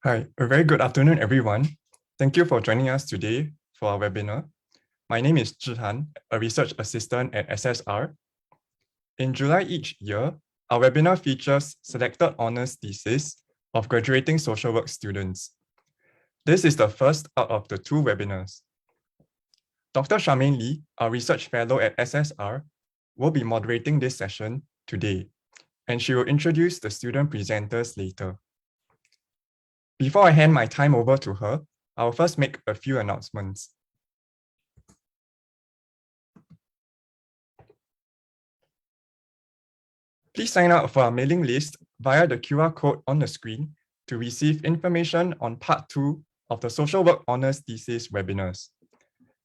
Hi, a very good afternoon, everyone. Thank you for joining us today for our webinar. My name is Zhihan, a research assistant at SSR. In July each year, our webinar features selected honors thesis of graduating social work students. This is the first out of the two webinars. Dr. Charmaine Lee, our research fellow at SSR, will be moderating this session today, and she will introduce the student presenters later. Before I hand my time over to her, I'll first make a few announcements. Please sign up for our mailing list via the QR code on the screen to receive information on part 2 of the Social Work Honours Thesis webinars.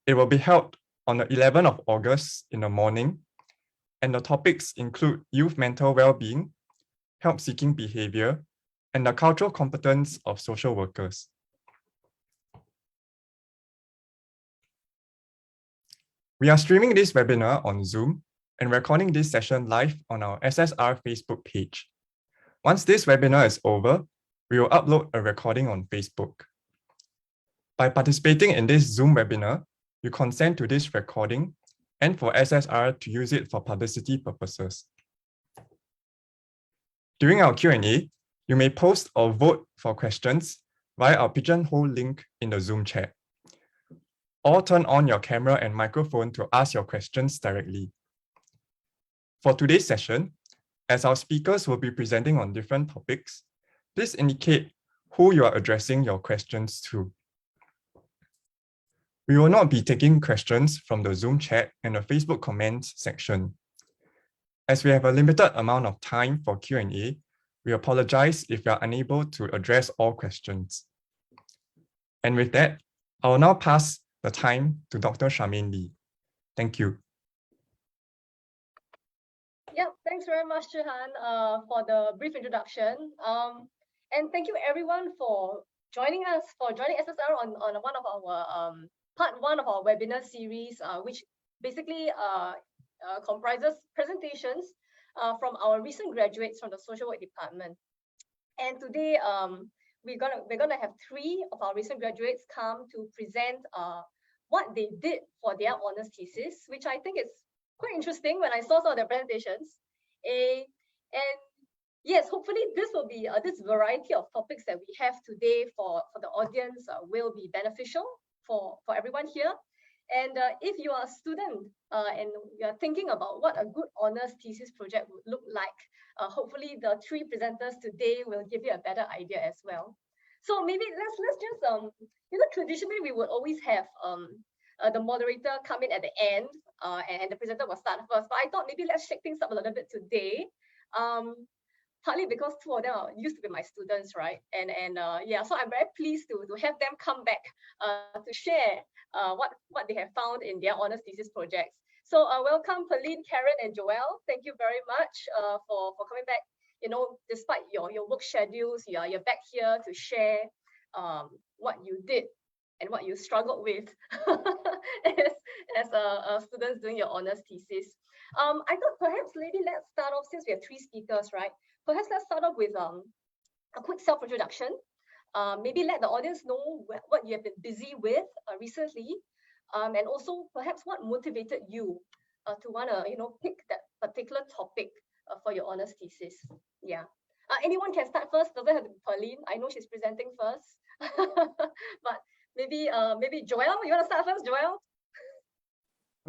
It will be held on the 11th of August in the morning, and the topics include youth mental well-being, help-seeking behavior, and the cultural competence of social workers. We are streaming this webinar on Zoom and recording this session live on our SSR Facebook page. Once this webinar is over, we will upload a recording on Facebook. By participating in this Zoom webinar, you consent to this recording and for SSR to use it for publicity purposes. During our Q&A, you may post or vote for questions via our Pigeonhole link in the Zoom chat. Or turn on your camera and microphone to ask your questions directly. For today's session, as our speakers will be presenting on different topics, please indicate who you are addressing your questions to. We will not be taking questions from the Zoom chat and the Facebook comments section. As we have a limited amount of time for Q&A, we apologize if we are unable to address all questions. And with that, I will now pass the time to Dr. Charmaine Lee. Thank you. Yeah, thanks very much, Zhihan, for the brief introduction. And thank you everyone for joining SSR on one of our part 1 of our webinar series, which basically comprises presentations from our recent graduates from the social work department. And today we're gonna have 3 of our recent graduates come to present what they did for their honors thesis, which I think is quite interesting when I saw some of their presentations. And yes, hopefully this will be this variety of topics that we have today for the audience will be beneficial for everyone here. And if you are a student and you are thinking about what a good honors thesis project would look like, hopefully the 3 presenters today will give you a better idea as well. So maybe let's just traditionally we would always have the moderator come in at the end and the presenter will start first. But I thought maybe let's shake things up a little bit today. Partly because 2 of them used to be my students, right? And yeah, so I'm very pleased to have them come back to share what they have found in their honors thesis projects. So welcome Pauline, Karen, and Joelle. Thank you very much for coming back. You know, despite your work schedules, you're back here to share what you did and what you struggled with as students doing your honors thesis. I thought perhaps, lady, let's start off, since we have 3 speakers, right? Perhaps let's start off with a quick self-introduction. Maybe let the audience know what you have been busy with recently, and also perhaps what motivated you to want to pick that particular topic for your honors thesis. Yeah. Anyone can start first. Doesn't have to be Pauline. I know she's presenting first, but maybe Joelle, you want to start first, Joelle?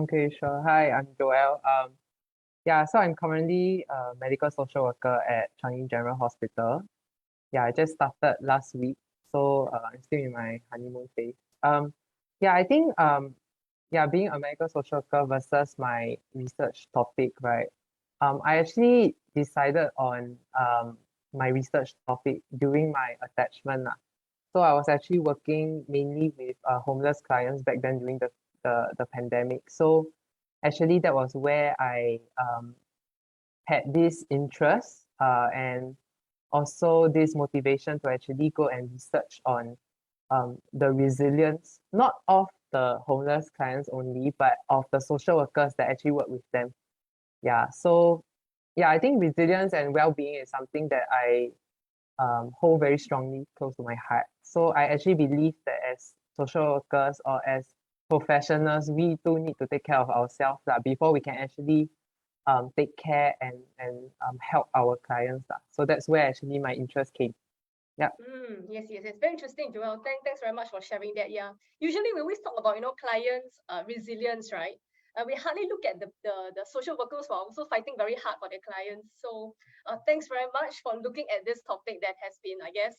Okay, sure. Hi, I'm Joelle. Yeah, so I'm currently a medical social worker at Changi General Hospital. Yeah, I just started last week, so I'm still in my honeymoon phase. Yeah, I think yeah, being a medical social worker versus my research topic, right? I actually decided on my research topic during my attachment. So I was actually working mainly with homeless clients back then during the pandemic. So actually that was where I had this interest and also this motivation to actually go and research on the resilience, not of the homeless clients only, but of the social workers that actually work with them. Yeah, so yeah, I think resilience and well-being is something that I hold very strongly close to my heart. So I actually believe that as social workers or as professionals, we too need to take care of ourselves before we can actually take care and help our clients. So that's where actually my interest came. Yeah. Yes, it's very interesting, Joel. Thanks very much for sharing that. Yeah, usually we always talk about clients' resilience, right? We hardly look at the social workers who are also fighting very hard for their clients. So thanks very much for looking at this topic that has been, I guess,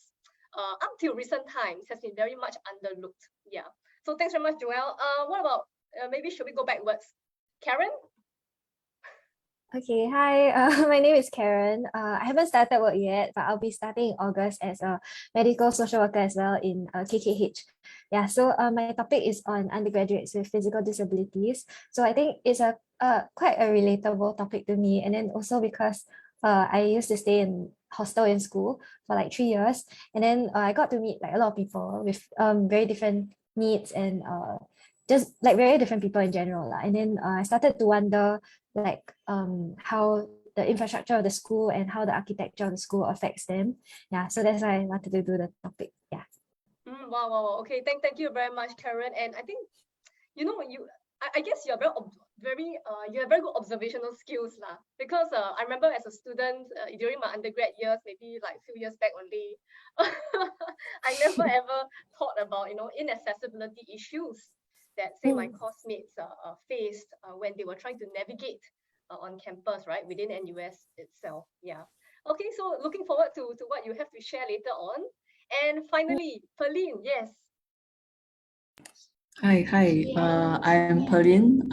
up till recent times has been very much underlooked. Yeah. So thanks very much, Joel. What about maybe should we go backwards? Karen? Okay, hi, my name is Karen. I haven't started work yet, but I'll be starting in August as a medical social worker as well in KKH. Yeah, so my topic is on undergraduates with physical disabilities. So I think it's a quite a relatable topic to me. And then also because I used to stay in hostel in school for like 3 years. And then I got to meet like a lot of people with very different needs and just like very different people in general. And then I started to wonder like how the infrastructure of the school and how the architecture of the school affects them. Yeah, so that's why I wanted to do the topic. Yeah. Wow. Okay, thank you very much, Karen. And I think I guess you're you have very good observational skills lah. Because I remember as a student during my undergrad years, maybe like a few years back only, I never ever thought about inaccessibility issues that say my classmates faced when they were trying to navigate on campus, right, within NUS itself. Yeah. Okay, so looking forward to what you have to share later on. And finally, Pearline, yes. Hi. I am Pearline,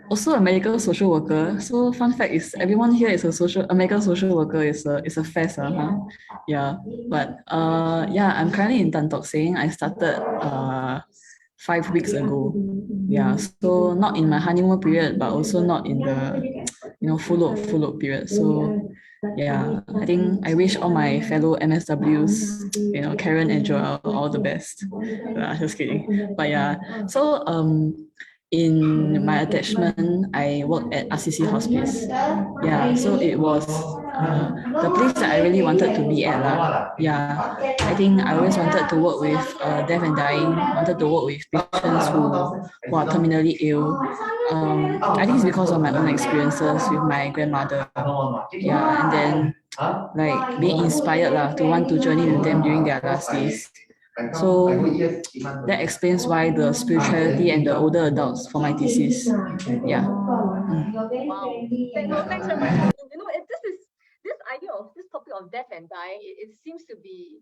also a medical social worker. So fun fact is everyone here is a medical social worker is a fest, huh? Yeah. But yeah, I'm currently in Tan Tock Seng. I started 5 weeks ago. Yeah. So not in my honeymoon period, but also not in the full load period. So yeah, I think I wish all my fellow MSWs, Karen and Joel, all the best. Just kidding. But yeah, so in my attachment, I worked at RCC Hospice. Yeah, so it was the place that I really wanted to be at. Yeah, I think I always wanted to work with deaf and dying, wanted to work with patients who are terminally ill. I think it's because of my own experiences with my grandmother. Yeah, and then like being inspired to want to journey with them during their last days. So that explains why the spirituality and the older adults for my thesis. Yeah. Wow. Thanks very much, Pearline. This idea of this topic of death and dying, it seems to be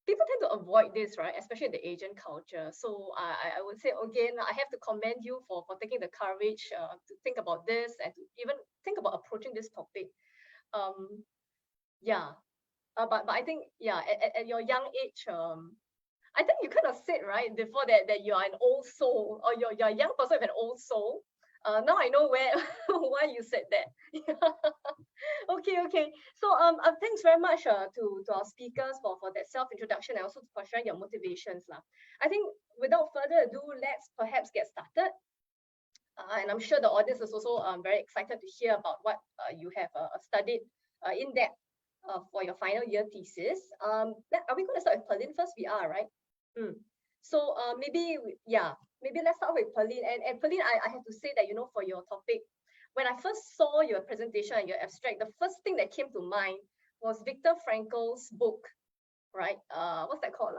people tend to avoid this, right? Especially in the Asian culture. So I would say again, I have to commend you for taking the courage to think about this and to even think about approaching this topic. Yeah. But I think at your young age, I think you kind of said right before that you are an old soul or you're a young person with an old soul. Now I know why you said that. Okay. So thanks very much to our speakers for that self introduction and also for sharing your motivations lah. I think without further ado, let's perhaps get started. And I'm sure the audience is also very excited to hear about what you have studied in depth for your final year thesis. Are we going to start with Pearline first? We are, right? So maybe let's start with Pearline. And Pearline, I have to say that for your topic, when I first saw your presentation and your abstract, the first thing that came to mind was Viktor Frankl's book, right? What's that called?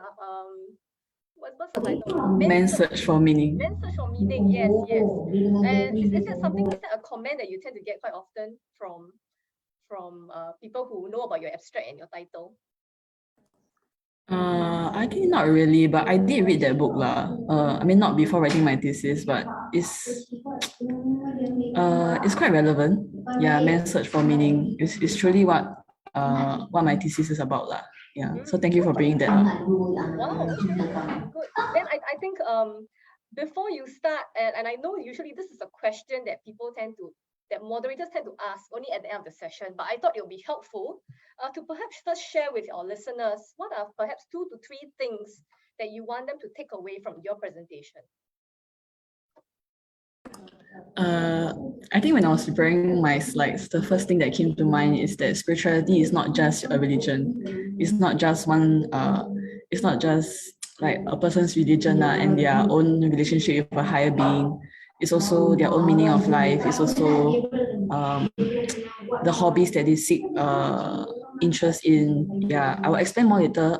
What's the title? Man's Search for Meaning. Man's Search for Meaning, yes. And is that a comment that you tend to get quite often from people who know about your abstract and your title? I think not really, but I did read that book I mean, not before writing my thesis, but it's quite relevant. Yeah, Man's Search for Meaning is truly what my thesis is about Yeah, so thank you for bringing that up. Wow, okay, good. Then I think before you start, and I know usually this is a question that moderators tend to ask only at the end of the session, but I thought it would be helpful to perhaps first share with our listeners what are perhaps 2 to 3 things that you want them to take away from your presentation. I think when I was preparing my slides, the first thing that came to mind is that spirituality is not just a religion. It's not just one. It's not just like a person's religion and their own relationship with a higher being. It's also their own meaning of life. It's also the hobbies that they seek interest in. Yeah, I will explain more later.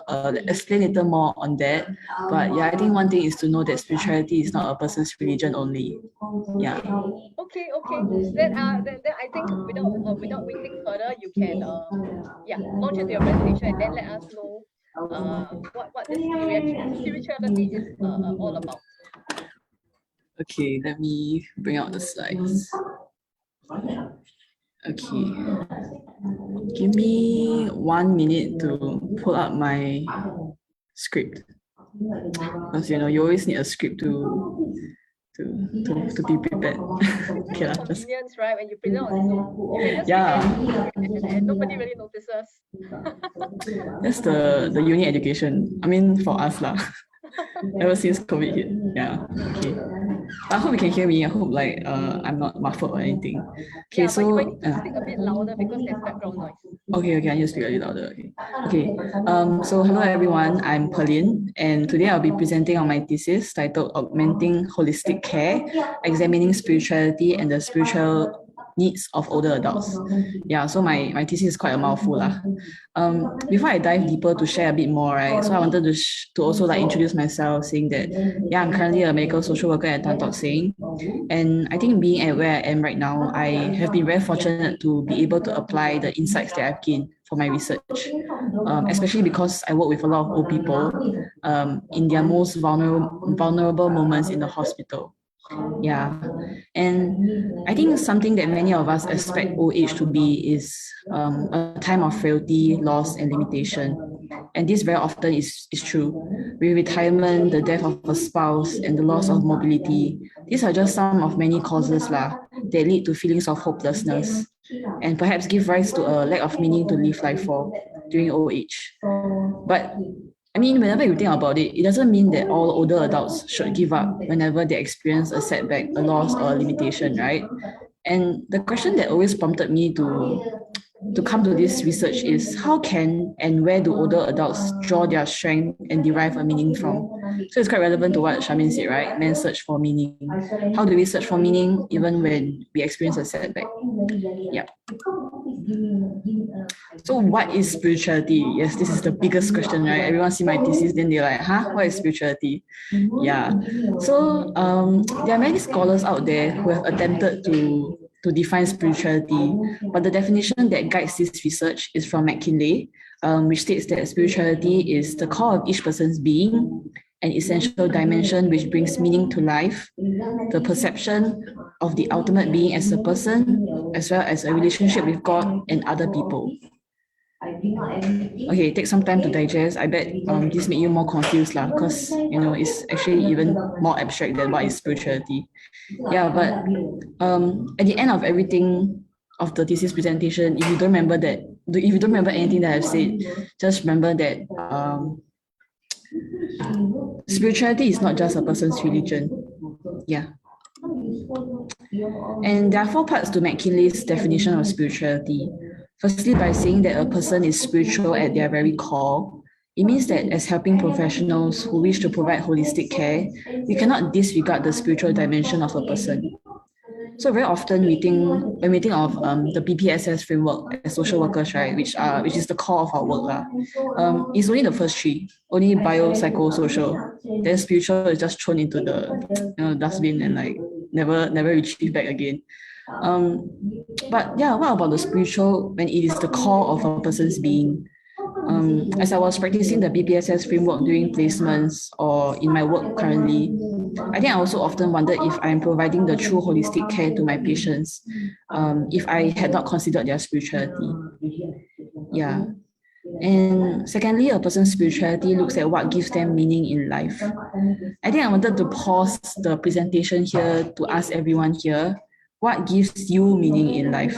Explain later more on that. But yeah, I think one thing is to know that spirituality is not a person's religion only. Yeah. Okay. Then I think without waiting further, you can launch into your presentation and then let us know what this spirituality is all about. Okay, let me bring out the slides. Okay. Give me 1 minute to pull up my script. Because you always need a script to be prepared. Okay, Just just convenience, right? When you present on Zoom, you can just yeah. pretend and nobody really notices. That's the uni education. I mean, for us lah. Ever since COVID hit. Yeah. Okay. I hope you can hear me. I hope I'm not muffled or anything. Okay, Yeah, but you might so need to speak a bit louder because there's background noise. okay, I need to speak a little louder. Okay. So hello everyone, I'm Pauline, and today I'll be presenting on my thesis titled Augmenting Holistic Care, Examining Spirituality and the Spiritual Needs of Older Adults. Yeah, so my thesis is quite a mouthful lah. Before I dive deeper to share a bit more, right? So I wanted to also introduce myself, saying that I'm currently a medical social worker at Tan Tock Seng, and I think being at where I am right now, I have been very fortunate to be able to apply the insights that I've gained for my research, especially because I work with a lot of old people in their most vulnerable moments in the hospital. Yeah, and I think something that many of us expect old age to be is a time of frailty, loss, and limitation. And this very often is true. With retirement, the death of a spouse, and the loss of mobility, these are just some of many causes that lead to feelings of hopelessness and perhaps give rise to a lack of meaning to live life for during old age. But I mean, whenever you think about it, it doesn't mean that all older adults should give up whenever they experience a setback, a loss, or a limitation, right? And the question that always prompted me to come to this research is how can and where do older adults draw their strength and derive a meaning from? So it's quite relevant to what Shamin said, right? Men search for meaning. How do we search for meaning even when we experience a setback? Yeah. So what is spirituality? Yes, this is the biggest question, right? Everyone see my thesis, then they're like, huh, what is spirituality? Yeah. So there are many scholars out there who have attempted to define spirituality, but the definition that guides this research is from McKinley, which states that spirituality is the core of each person's being, an essential dimension which brings meaning to life, the perception of the ultimate being as a person, as well as a relationship with God and other people. Okay, take some time to digest. I bet this made you more confused lah, because it's actually even more abstract than what is spirituality. Yeah, but at the end of everything of the thesis presentation, if you don't remember anything that I've said, just remember that spirituality is not just a person's religion. Yeah. And there are 4 parts to McKinley's definition of spirituality. Firstly, by saying that a person is spiritual at their very core, it means that as helping professionals who wish to provide holistic care, we cannot disregard the spiritual dimension of a person. So very often when we think of the BPSS framework as social workers, right, which is the core of our work, it's only the first 3, only bio, psycho, social. Then spiritual is just thrown into the dustbin and never retrieved back again. But yeah, what about the spiritual when it is the core of a person's being? As I was practicing the BPSS framework during placements or in my work currently, I think I also often wondered if I'm providing the true holistic care to my patients, if I had not considered their spirituality. Yeah. And secondly, a person's spirituality looks at what gives them meaning in life. I think I wanted to pause the presentation here to ask everyone here, what gives you meaning in life?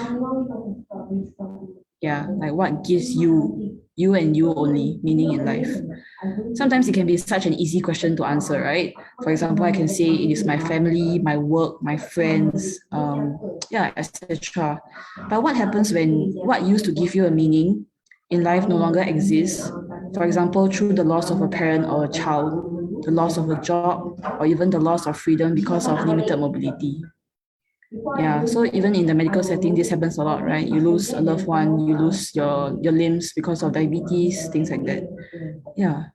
Yeah, what gives you you and you only meaning in life? Sometimes it can be such an easy question to answer, right? For example, I can say it is my family, my work, my friends, etc. But what happens when what used to give you a meaning in life no longer exists? For example, through the loss of a parent or a child, the loss of a job, or even the loss of freedom because of limited mobility. Yeah, so even in the medical setting, this happens a lot, right? You lose a loved one, you lose your limbs because of diabetes, things like that. Yeah.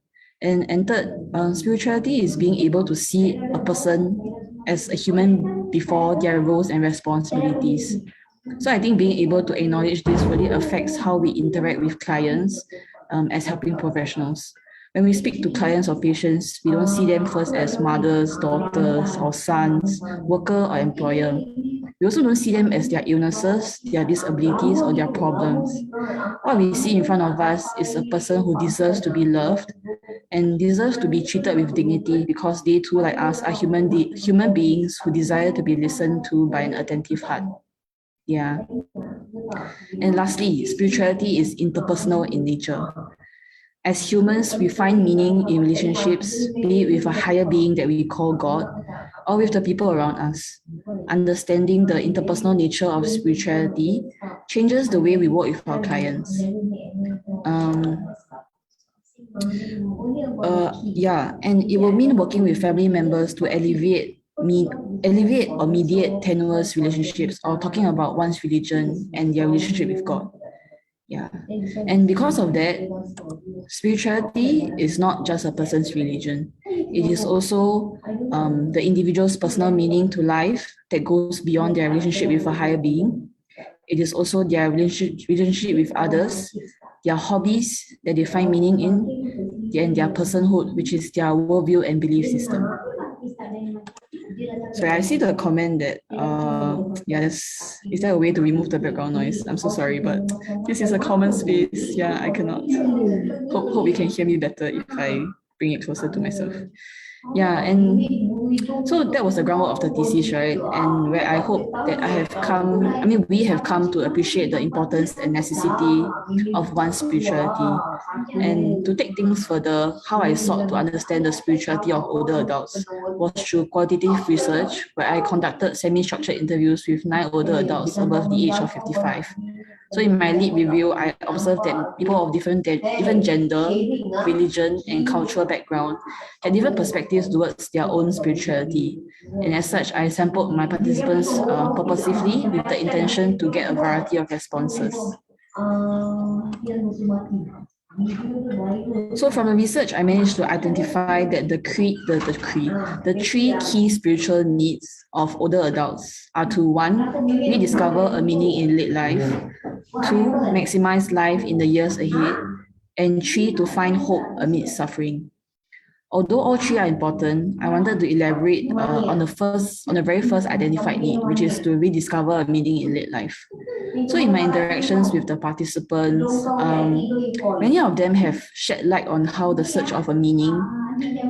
And third, spirituality is being able to see a person as a human before their roles and responsibilities. So I think being able to acknowledge this really affects how we interact with clients as helping professionals. When we speak to clients or patients, we don't see them first as mothers, daughters, or sons, worker or employer. We also don't see them as their illnesses, their disabilities, or their problems. What we see in front of us is a person who deserves to be loved and deserves to be treated with dignity because they too, like us, are human beings who desire to be listened to by an attentive heart. Yeah. And lastly, spirituality is interpersonal in nature. As humans, we find meaning in relationships, be it with a higher being that we call God, or with the people around us. Understanding the interpersonal nature of spirituality changes the way we work with our clients. And it will mean working with family members to alleviate or mediate tenuous relationships, or talking about one's religion and their relationship with God. Yeah. And because of that, spirituality is not just a person's religion. It is also the individual's personal meaning to life that goes beyond their relationship with a higher being. It is also their relationship with others, their hobbies that they find meaning in, and their personhood, which is their worldview and belief system. Sorry, I see the comment that is there a way to remove the background noise? I'm so sorry, but this is a common space. Yeah, I cannot. Hope you can hear me better if I bring it closer to myself. Yeah, and so that was the groundwork of the thesis, right? And where I hope that we have come to appreciate the importance and necessity of one's spirituality. And to take things further, how I sought to understand the spirituality of older adults was through qualitative research, where I conducted semi-structured interviews with 9 older adults above the age of 55. So in my lead review, I observed that people of different gender, religion, and cultural background had different perspectives towards their own spirituality. And as such, I sampled my participants purposively with the intention to get a variety of responses. So from the research, I managed to identify that the three key spiritual needs of older adults are to 1, rediscover a meaning in late life, 2, maximize life in the years ahead, and 3, to find hope amid suffering. Although all 3 are important, I wanted to elaborate on the very first identified need, which is to rediscover a meaning in late life. So in my interactions with the participants, many of them have shed light on how the search of a meaning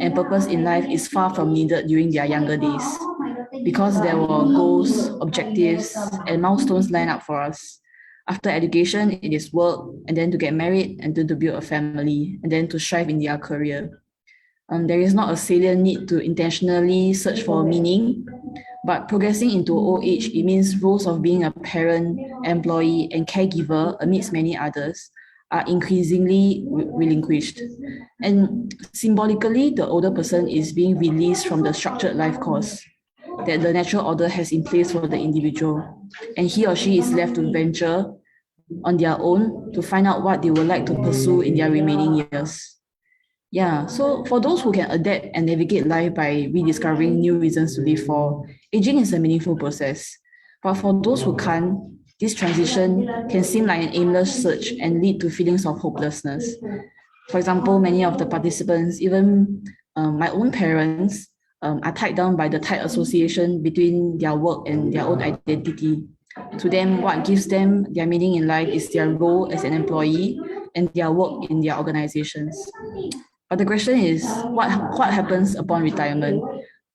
and purpose in life is far from needed during their younger days, because there were goals, objectives, and milestones lined up for us. After education, it is work, and then to get married, and then to build a family, and then to strive in their career. There is not a salient need to intentionally search for meaning, but progressing into old age, it means roles of being a parent, employee, and caregiver, amidst many others, are increasingly relinquished. And symbolically, the older person is being released from the structured life course that the natural order has in place for the individual, and he or she is left to venture on their own to find out what they would like to pursue in their remaining years. Yeah, so for those who can adapt and navigate life by rediscovering new reasons to live for, aging is a meaningful process. But for those who can't, this transition can seem like an aimless search and lead to feelings of hopelessness. For example, many of the participants, even my own parents, are tied down by the tight association between their work and their own identity. To them, what gives them their meaning in life is their role as an employee and their work in their organizations. But the question is, what happens upon retirement?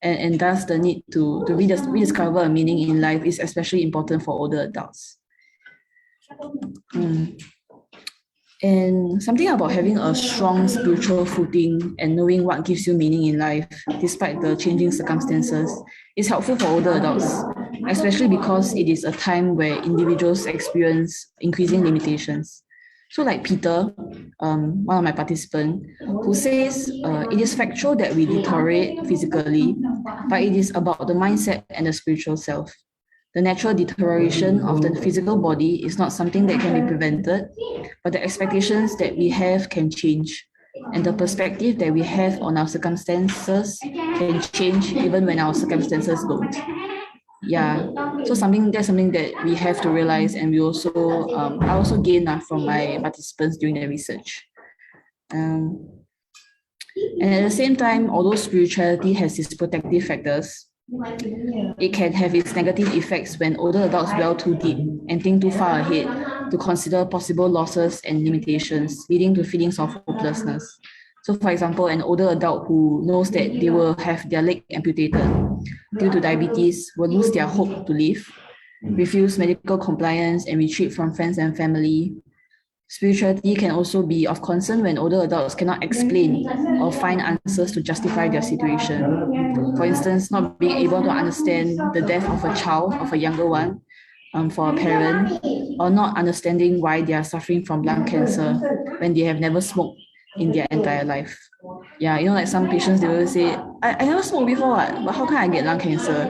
And thus the need to rediscover a meaning in life is especially important for older adults. And something about having a strong spiritual footing and knowing what gives you meaning in life, despite the changing circumstances, is helpful for older adults, especially because it is a time where individuals experience increasing limitations. So like Peter, one of my participants, who says it is factual that we deteriorate physically, but it is about the mindset and the spiritual self. The natural deterioration of the physical body is not something that can be prevented, but the expectations that we have can change. And the perspective that we have on our circumstances can change even when our circumstances don't. Yeah, so that's something that we have to realize, and we also I also gain from my participants during the research. And at the same time, although spirituality has its protective factors, it can have its negative effects when older adults dwell too deep and think too far ahead to consider possible losses and limitations, leading to feelings of hopelessness. So, for example, an older adult who knows that they will have their leg amputated due to diabetes will lose their hope to live, refuse medical compliance, and retreat from friends and family. Spirituality can also be of concern when older adults cannot explain or find answers to justify their situation. For instance, not being able to understand the death of a child, of a younger one, for a parent, or not understanding why they are suffering from lung cancer when they have never smoked in their entire life. Yeah, like some patients, they will say, I never smoked before, but how can I get lung cancer?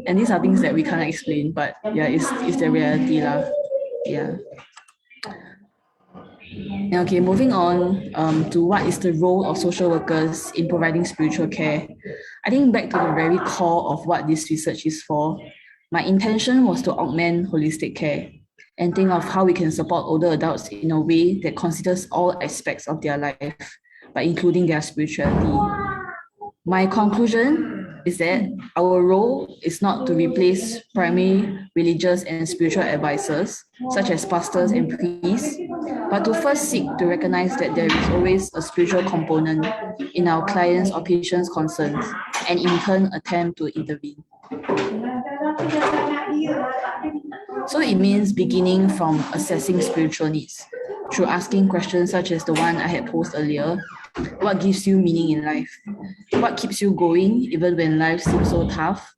And these are things that we cannot explain, but yeah, it's the reality lah. Yeah. Okay, moving on to what is the role of social workers in providing spiritual care. I think back to the very core of what this research is for, my intention was to augment holistic care and think of how we can support older adults in a way that considers all aspects of their life, but including their spirituality. My conclusion is that our role is not to replace primary religious and spiritual advisors, such as pastors and priests, but to first seek to recognize that there is always a spiritual component in our clients' or patients' concerns, and in turn attempt to intervene. So it means beginning from assessing spiritual needs through asking questions such as the one I had posed earlier. What gives you meaning in life? What keeps you going even when life seems so tough?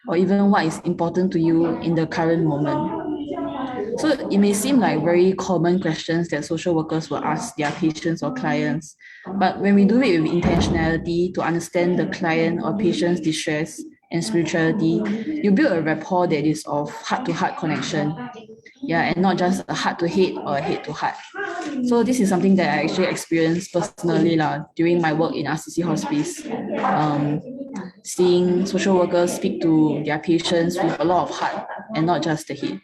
Or even what is important to you in the current moment? So it may seem like very common questions that social workers will ask their patients or clients. But when we do it with intentionality to understand the client or patient's distress and spirituality, you build a rapport that is of heart-to-heart connection. Yeah, and not just a heart-to-head or a head-to-heart. So this is something that I actually experienced personally during my work in RCC Hospice. Seeing social workers speak to their patients with a lot of heart and not just the head.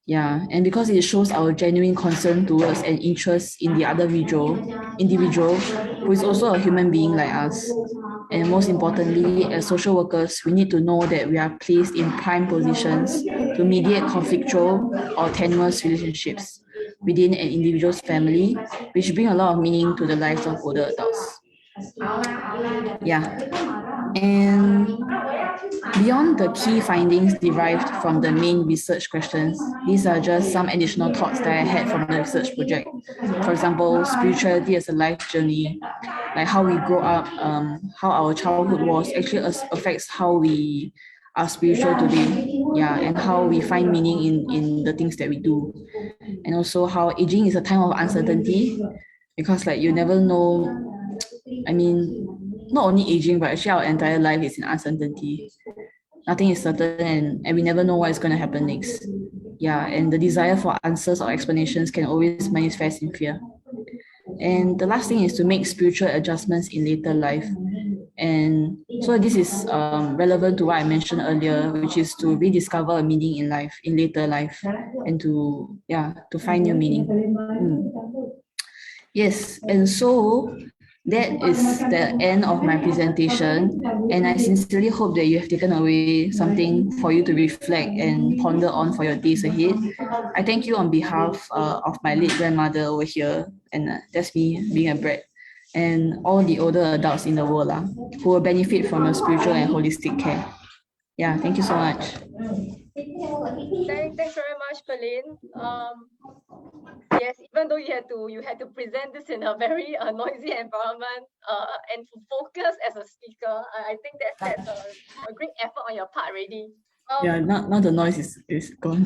Yeah, and because it shows our genuine concern towards and interest in the other individual who is also a human being like us. And most importantly, as social workers, we need to know that we are placed in prime positions to mediate conflictual or tenuous relationships within an individual's family, which bring a lot of meaning to the lives of older adults. Yeah, and beyond the key findings derived from the main research questions, these are just some additional thoughts that I had from the research project. For example, spirituality as a life journey, like how we grow up, how our childhood was actually affects how we are spiritual today. Yeah, and how we find meaning in the things that we do. And also how aging is a time of uncertainty, because like you never know, I mean, not only aging, but actually our entire life is in uncertainty. Nothing is certain, and we never know what is going to happen next. Yeah, and the desire for answers or explanations can always manifest in fear. And the last thing is to make spiritual adjustments in later life. And so this is relevant to what I mentioned earlier, which is to rediscover a meaning in life, in later life, and to find new meaning. Yes, and so that is the end of my presentation, and I sincerely hope that you have taken away something for you to reflect and ponder on for your days ahead. I thank you on behalf of my late grandmother over here, and that's me being a brat, and all the older adults in the world who will benefit from your spiritual and holistic care. Yeah, thank you so much. Thanks very much, Pauline. Yes, even though you had to present this in a very noisy environment and to focus as a speaker, I think that's a great effort on your part already. Yeah, now the noise is gone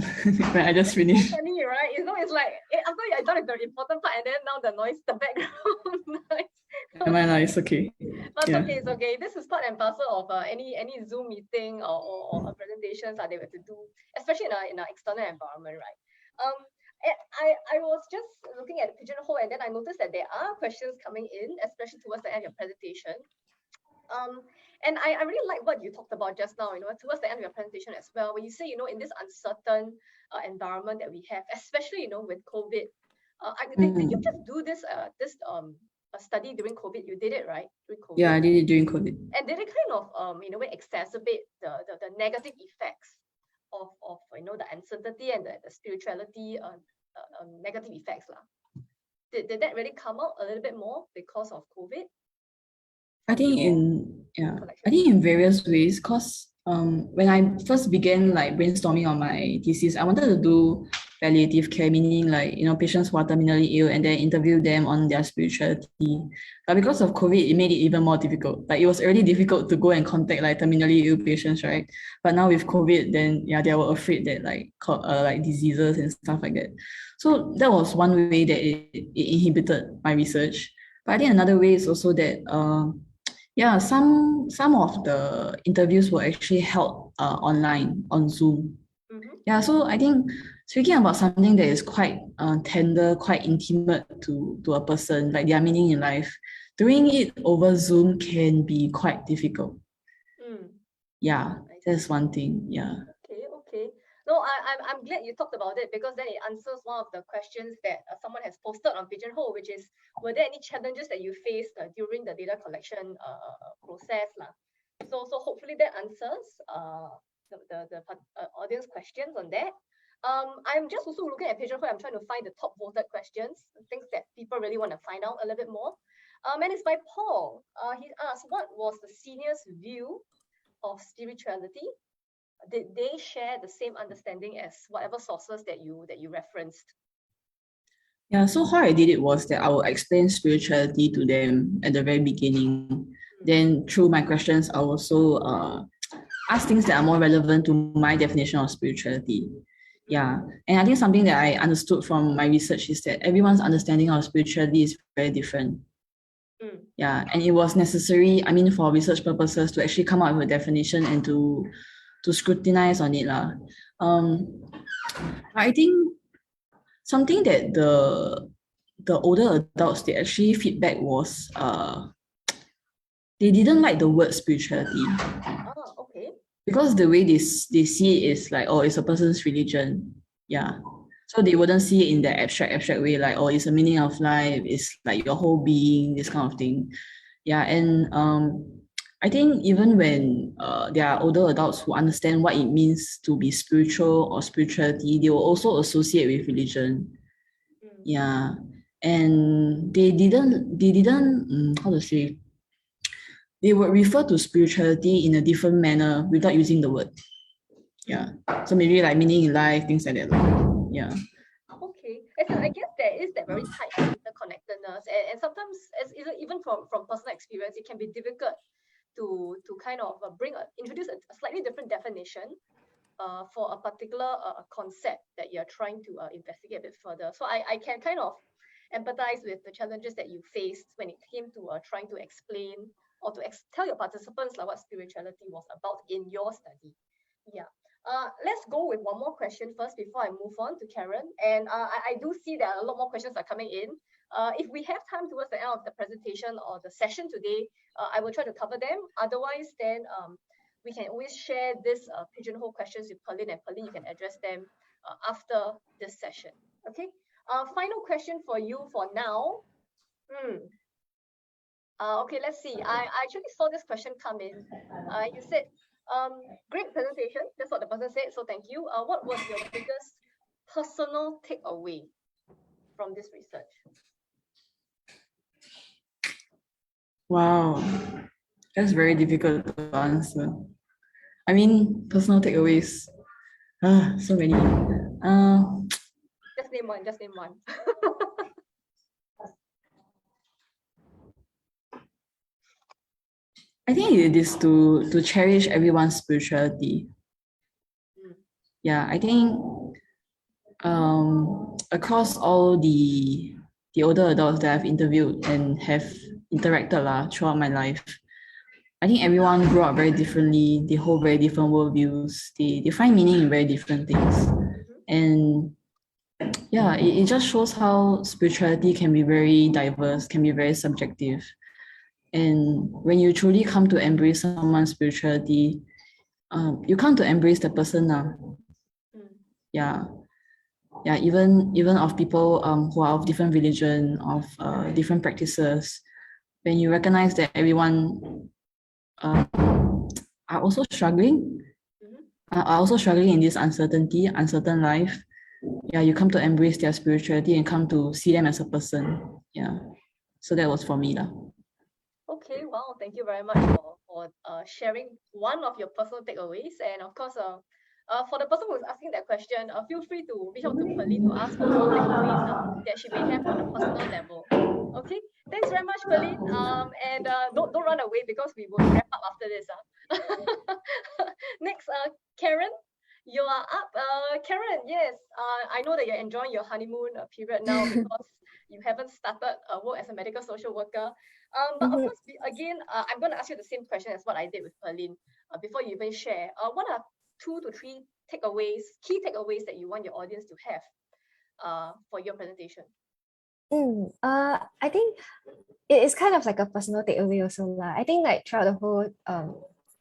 when I just So finished. funny, right? It's like after I done the important part and then now the noise, the background noise. Never mind, lah, it's okay. But Yeah. it's okay. This is part and parcel of any Zoom meeting or presentations that they were to do, especially in an external environment, right? And I was just looking at Pigeonhole and then I noticed that there are questions coming in, especially towards the end of your presentation. And I really like what you talked about just now, towards the end of your presentation as well, when you say, in this uncertain environment that we have, especially, with COVID, did you just do this a study during COVID? You did it, right? During COVID. Yeah, I did it during COVID. And did it kind of, in a way, exacerbate the negative effects of the uncertainty and the spirituality negative effects lah? Did that really come out a little bit more because of COVID? I think in various ways, because when I first began like brainstorming on my thesis, I wanted to do palliative care, meaning like patients who are terminally ill and then interview them on their spirituality. But because of COVID, it made it even more difficult. Like it was already difficult to go and contact like terminally ill patients, right? But now with COVID, then they were afraid that like diseases and stuff like that. So that was one way that it inhibited my research. But I think another way is also that some of the interviews were actually held online on Zoom. Yeah, so I think speaking about something that is quite tender, quite intimate to a person, like their meaning in life, doing it over Zoom can be quite difficult. Yeah, that's one thing. Yeah. Okay. No, I'm glad you talked about it because then it answers one of the questions that someone has posted on Pigeonhole, which is, were there any challenges that you faced during the data collection process lah? So hopefully that answers the audience questions on that. I'm just also looking at Pigeonhole. I'm trying to find the top voted questions, things that people really want to find out a little bit more. And it's by Paul. He asked, what was the seniors' view of spirituality? Did they share the same understanding as whatever sources that you referenced? Yeah, so how I did it was that I will explain spirituality to them at the very beginning. Then through my questions, I will also ask things that are more relevant to my definition of spirituality. Yeah, and I think something that I understood from my research is that everyone's understanding of spirituality is very different. Yeah, and it was necessary, for research purposes, to actually come up with a definition and to scrutinize on it lah. I think something that the older adults, they actually feedback was they didn't like the word spirituality. Oh, okay. Because the way they see it is like, oh, it's a person's religion. Yeah. So they wouldn't see it in the abstract way, like, oh, it's a meaning of life, it's like your whole being, this kind of thing. Yeah, and I think even when there are older adults who understand what it means to be spiritual or spirituality, they will also associate with religion. Yeah, and they didn't how to say, they would refer to spirituality in a different manner without using the word. Yeah, so maybe like meaning in life, things like that. Yeah. Okay, and so I guess there is that very tight interconnectedness, and sometimes, even from personal experience, it can be difficult to kind of introduce a slightly different definition for a particular concept that you're trying to investigate a bit further. So I can kind of empathize with the challenges that you faced when it came to trying to explain or to tell your participants like what spirituality was about in your study. Yeah. Let's go with one more question first before I move on to Karen. And I do see that a lot more questions are coming in. If we have time towards the end of the presentation or the session today, I will try to cover them. Otherwise, then we can always share this Pigeonhole questions with Pearlyn, and Pearlyn, you can address them after this session. Okay. Final question for you for now. Okay, let's see. I actually saw this question come in. You said, great presentation. That's what the person said. So thank you. What was your biggest personal takeaway from this research? Wow, that's very difficult to answer. Personal takeaways. So many. There's Just name one. Just name one. I think it is to cherish everyone's spirituality. Yeah, I think across all the older adults that I've interviewed and have interacted throughout my life, I think everyone grew up very differently. They hold very different worldviews. They find meaning in very different things. And yeah, it just shows how spirituality can be very diverse, can be very subjective. And when you truly come to embrace someone's spirituality, you come to embrace the person now. Yeah. Yeah, even of people who are of different religion, of different practices, when you recognize that everyone are also struggling, in this uncertain life, yeah, you come to embrace their spirituality and come to see them as a person. Yeah, so that was for me lah. Okay, wow, thank you very much for sharing one of your personal takeaways. And of course, for the person who is asking that question, feel free to reach out to Pearlene to ask for more takeaways that she may have on a personal level. Okay, thanks very much, Pearlene. And don't run away because we will wrap up after this. Next, Karen, you are up. Karen, yes, I know that you're enjoying your honeymoon period now because you haven't started work as a medical social worker. But of course, again, I'm going to ask you the same question as what I did with Pearlene before you even share. What are 2 to 3 takeaways, key takeaways that you want your audience to have for your presentation? I think it is kind of like a personal takeaway also lah. I think like throughout the whole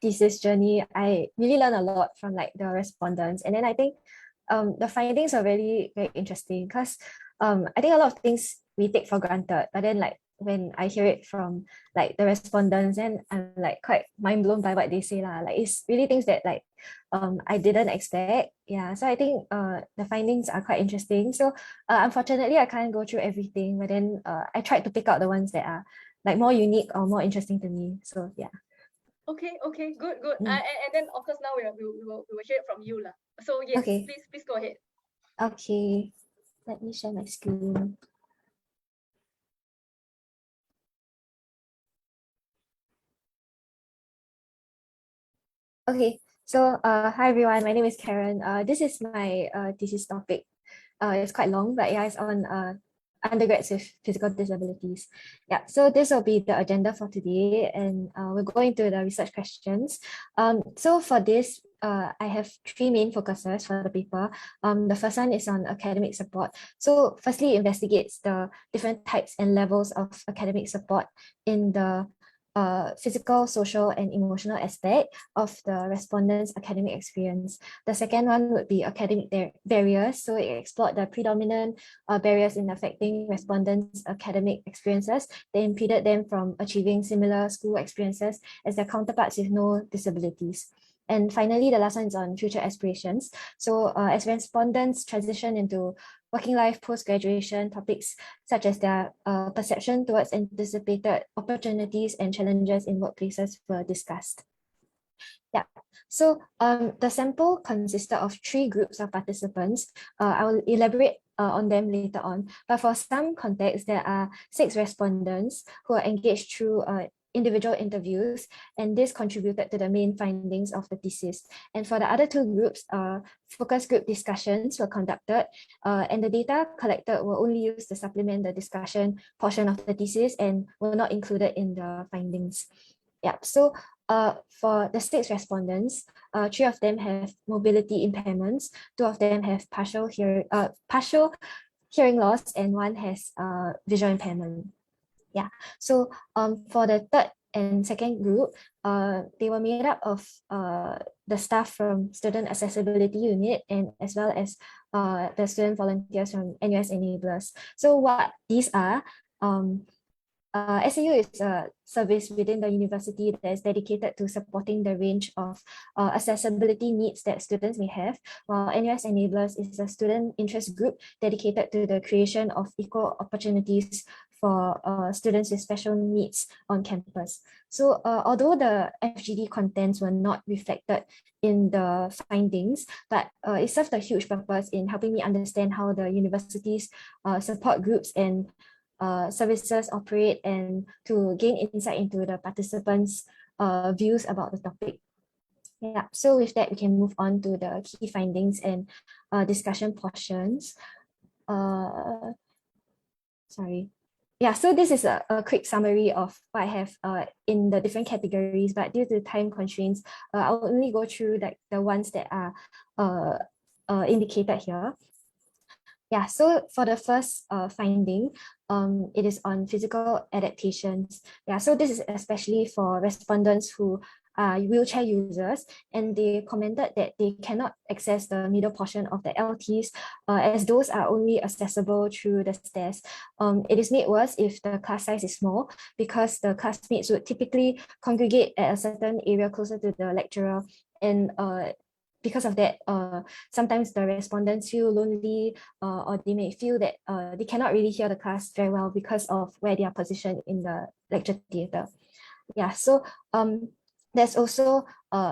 thesis journey, I really learned a lot from like the respondents, and then I think the findings are really very interesting because I think a lot of things we take for granted, but then like when I hear it from like the respondents, and I'm like quite mind blown by what they say lah. Like it's really things that like I didn't expect. Yeah, so I think the findings are quite interesting. So unfortunately, I can't go through everything, but then I tried to pick out the ones that are like more unique or more interesting to me. So yeah. Okay, good. And then of course now we will hear it from you lah. So yes, Okay. please go ahead. Okay, let me share my screen. Okay, so hi everyone, my name is Karen. This is my thesis topic. It's quite long, but yeah, it's on undergrads with physical disabilities. Yeah, so this will be the agenda for today, and we'll go into the research questions. So for this, I have 3 main focuses for the paper. The first one is on academic support. So firstly, it investigates the different types and levels of academic support in the physical, social, and emotional aspect of the respondents' academic experience. The second one would be academic barriers. So it explored the predominant barriers in affecting respondents' academic experiences that impeded them from achieving similar school experiences as their counterparts with no disabilities. And finally, the last one is on future aspirations. So as respondents transition into working life post-graduation, topics such as their perception towards anticipated opportunities and challenges in workplaces were discussed. Yeah, so the sample consisted of 3 groups of participants. I will elaborate on them later on, but for some context, there are 6 respondents who are engaged through individual interviews, and this contributed to the main findings of the thesis. And for the other 2 groups, focus group discussions were conducted, and the data collected were only used to supplement the discussion portion of the thesis and were not included in the findings. Yeah, so for the 6 respondents, 3 of them have mobility impairments, 2 of them have partial hearing loss, and 1 has visual impairment. Yeah, so for the third and second group, they were made up of the staff from Student Accessibility Unit and as well as the student volunteers from NUS Enablers. So what these are, SAU is a service within the university that is dedicated to supporting the range of accessibility needs that students may have, while NUS Enablers is a student interest group dedicated to the creation of equal opportunities for students with special needs on campus. So although the FGD contents were not reflected in the findings, but it served a huge purpose in helping me understand how the university's support groups and services operate, and to gain insight into the participants' views about the topic. Yeah, so with that, we can move on to the key findings and discussion portions. Sorry. Yeah, so this is a quick summary of what I have in the different categories, but due to time constraints, I'll only go through like the ones that are indicated here. Yeah, so for the first finding, it is on physical adaptations. Yeah, so this is especially for respondents who are wheelchair users, and they commented that they cannot access the middle portion of the LTs as those are only accessible through the stairs. It is made worse if the class size is small, because the classmates would typically congregate at a certain area closer to the lecturer, and because of that, sometimes the respondents feel lonely, or they may feel that they cannot really hear the class very well because of where they are positioned in the lecture theatre. Yeah, so there's also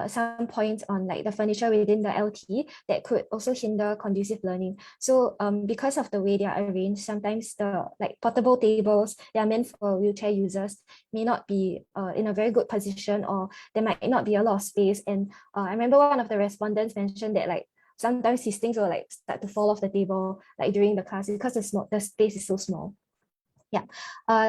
some points on like the furniture within the LT that could also hinder conducive learning. So because of the way they are arranged, sometimes the like portable tables that are meant for wheelchair users may not be in a very good position, or there might not be a lot of space. And I remember one of the respondents mentioned that like sometimes his things will like start to fall off the table like during the class because the space is so small. Yeah,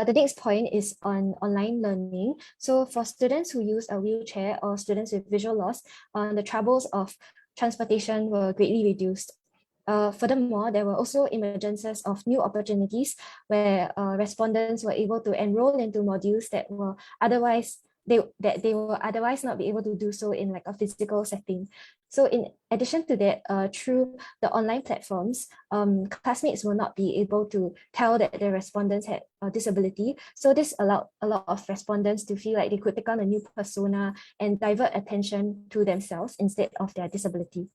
the next point is on online learning. So for students who use a wheelchair or students with visual loss, the troubles of transportation were greatly reduced. Furthermore, there were also emergences of new opportunities where respondents were able to enroll into modules that were otherwise they will otherwise not be able to do so in like a physical setting. So in addition to that, through the online platforms, classmates will not be able to tell that the respondents had a disability. So this allowed a lot of respondents to feel like they could take on a new persona and divert attention to themselves instead of their disability.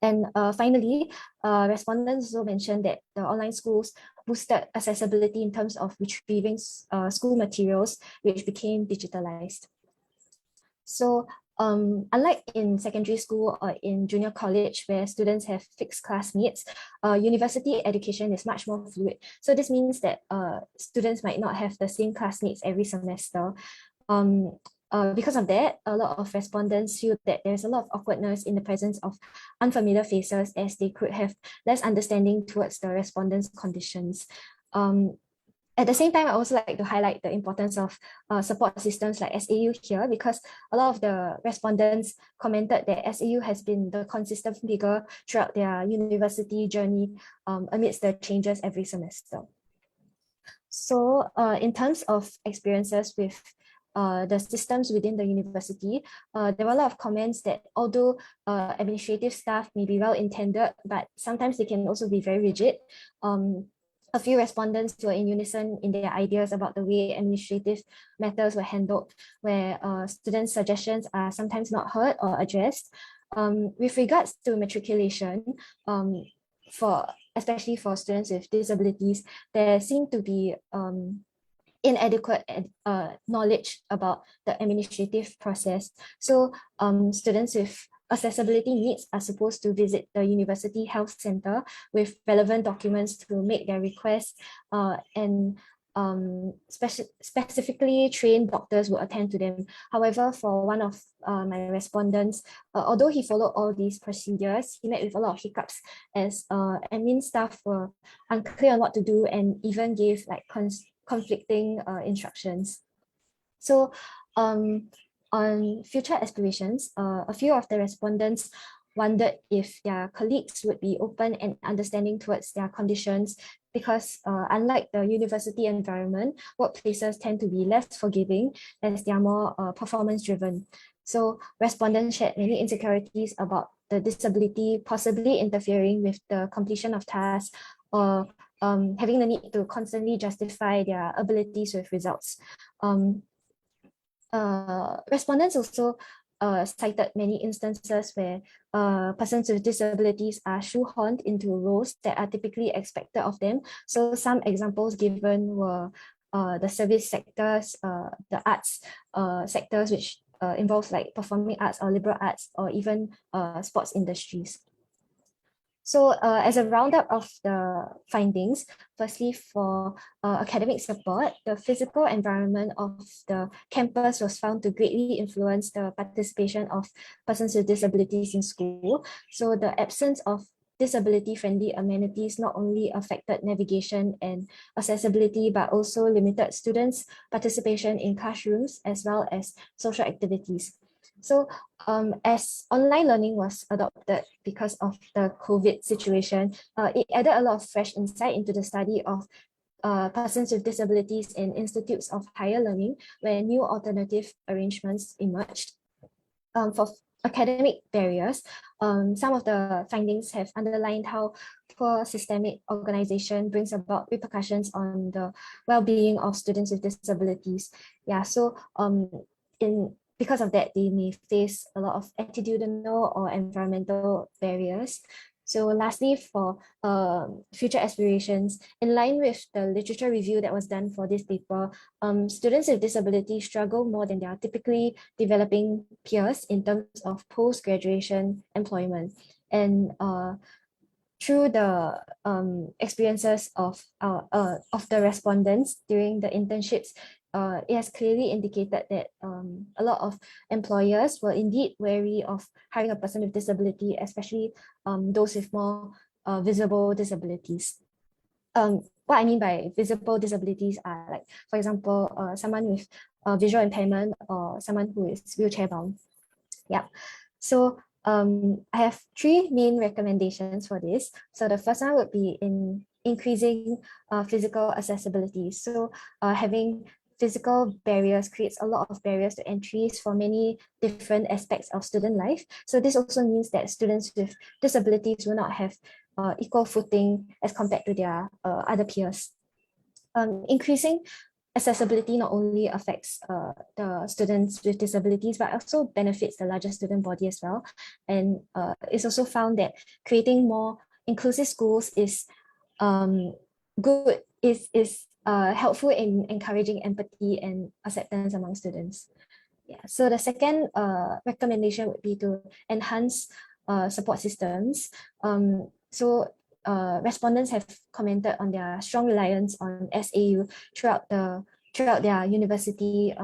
And finally, respondents also mentioned that the online schools boosted accessibility in terms of retrieving school materials, which became digitalized. So unlike in secondary school or in junior college where students have fixed classmates, university education is much more fluid. So this means that students might not have the same classmates every semester. Because of that, a lot of respondents feel that there's a lot of awkwardness in the presence of unfamiliar faces, as they could have less understanding towards the respondents' conditions. At the same time, I also like to highlight the importance of support systems like SAU here, because a lot of the respondents commented that SAU has been the consistent figure throughout their university journey amidst the changes every semester. So in terms of experiences with the systems within the university, there were a lot of comments that although administrative staff may be well intended, but sometimes they can also be very rigid. A few respondents were in unison in their ideas about the way administrative matters were handled, where students' suggestions are sometimes not heard or addressed. With regards to matriculation, especially for students with disabilities, there seem to be inadequate knowledge about the administrative process. So students with accessibility needs are supposed to visit the university health center with relevant documents to make their requests, and specifically trained doctors will attend to them. However, for one of my respondents, although he followed all these procedures, he met with a lot of hiccups as admin staff were unclear on what to do and even gave like conflicting instructions. So on future aspirations, a few of the respondents wondered if their colleagues would be open and understanding towards their conditions, because unlike the university environment, workplaces tend to be less forgiving as they are more performance driven. So respondents shared many insecurities about the disability possibly interfering with the completion of tasks, or having the need to constantly justify their abilities with results. Respondents also cited many instances where persons with disabilities are shoehorned into roles that are typically expected of them. So some examples given were the service sectors, the arts sectors, which involves like performing arts or liberal arts, or even sports industries. So as a roundup of the findings, firstly for academic support, the physical environment of the campus was found to greatly influence the participation of persons with disabilities in school. So the absence of disability-friendly amenities not only affected navigation and accessibility, but also limited students' participation in classrooms as well as social activities. So as online learning was adopted because of the COVID situation, it added a lot of fresh insight into the study of persons with disabilities in institutes of higher learning, where new alternative arrangements emerged. For academic barriers, some of the findings have underlined how poor systemic organization brings about repercussions on the well-being of students with disabilities. Yeah, so because of that, they may face a lot of attitudinal or environmental barriers. So lastly, for future aspirations, in line with the literature review that was done for this paper, students with disabilities struggle more than their typically developing peers in terms of post-graduation employment. And through the experiences of the respondents during the internships, it has clearly indicated that a lot of employers were indeed wary of hiring a person with disability, especially those with more visible disabilities. What I mean by visible disabilities are, like, for example, someone with visual impairment or someone who is wheelchair bound. Yeah. So I have three main recommendations for this. So the first one would be in increasing physical accessibility. So having physical barriers creates a lot of barriers to entries for many different aspects of student life. So this also means that students with disabilities will not have equal footing as compared to their other peers. Increasing accessibility not only affects the students with disabilities, but also benefits the larger student body as well. And it's also found that creating more inclusive schools is helpful in encouraging empathy and acceptance among students. Yeah. So the second recommendation would be to enhance support systems. Respondents have commented on their strong reliance on SAU throughout their university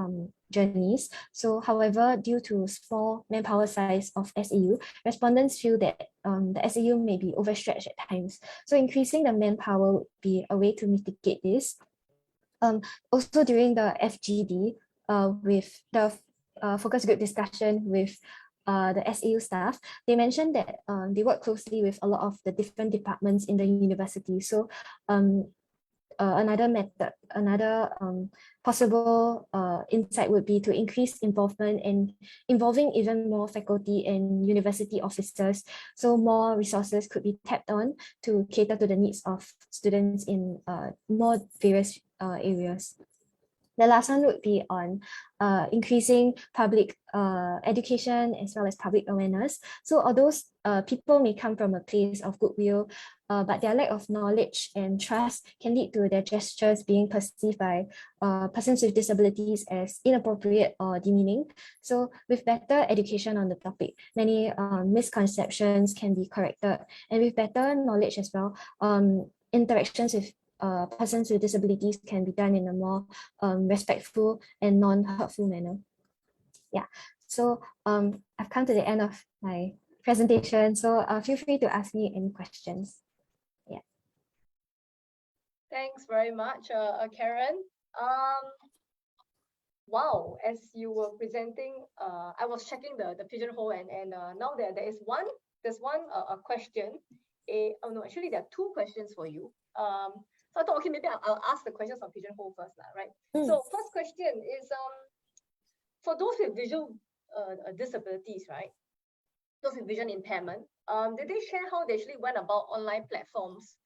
journeys. So, however, due to small manpower size of SAU, respondents feel that the SAU may be overstretched at times. So, increasing the manpower would be a way to mitigate this. Also, during the FGD, with the focus group discussion with the SAU staff, they mentioned that they work closely with a lot of the different departments in the university. So another possible insight would be to increase involvement and involving even more faculty and university officers, so more resources could be tapped on to cater to the needs of students in more various areas. The last one would be on increasing public education as well as public awareness. So although people may come from a place of goodwill, but their lack of knowledge and trust can lead to their gestures being perceived by persons with disabilities as inappropriate or demeaning. So with better education on the topic, many misconceptions can be corrected, and with better knowledge as well, interactions with persons with disabilities can be done in a more respectful and non-hurtful manner. Yeah, so I've come to the end of my presentation, so feel free to ask me any questions. Yeah. Thanks very much, Karen. Wow, as you were presenting, I was checking the pigeonhole, and now there's one a question. Oh no, actually there are two questions for you. So I thought, okay, maybe I'll ask the questions on pigeonhole first, right? So first question is for those with visual disabilities, right? Those with vision impairment, did they share how they actually went about online platforms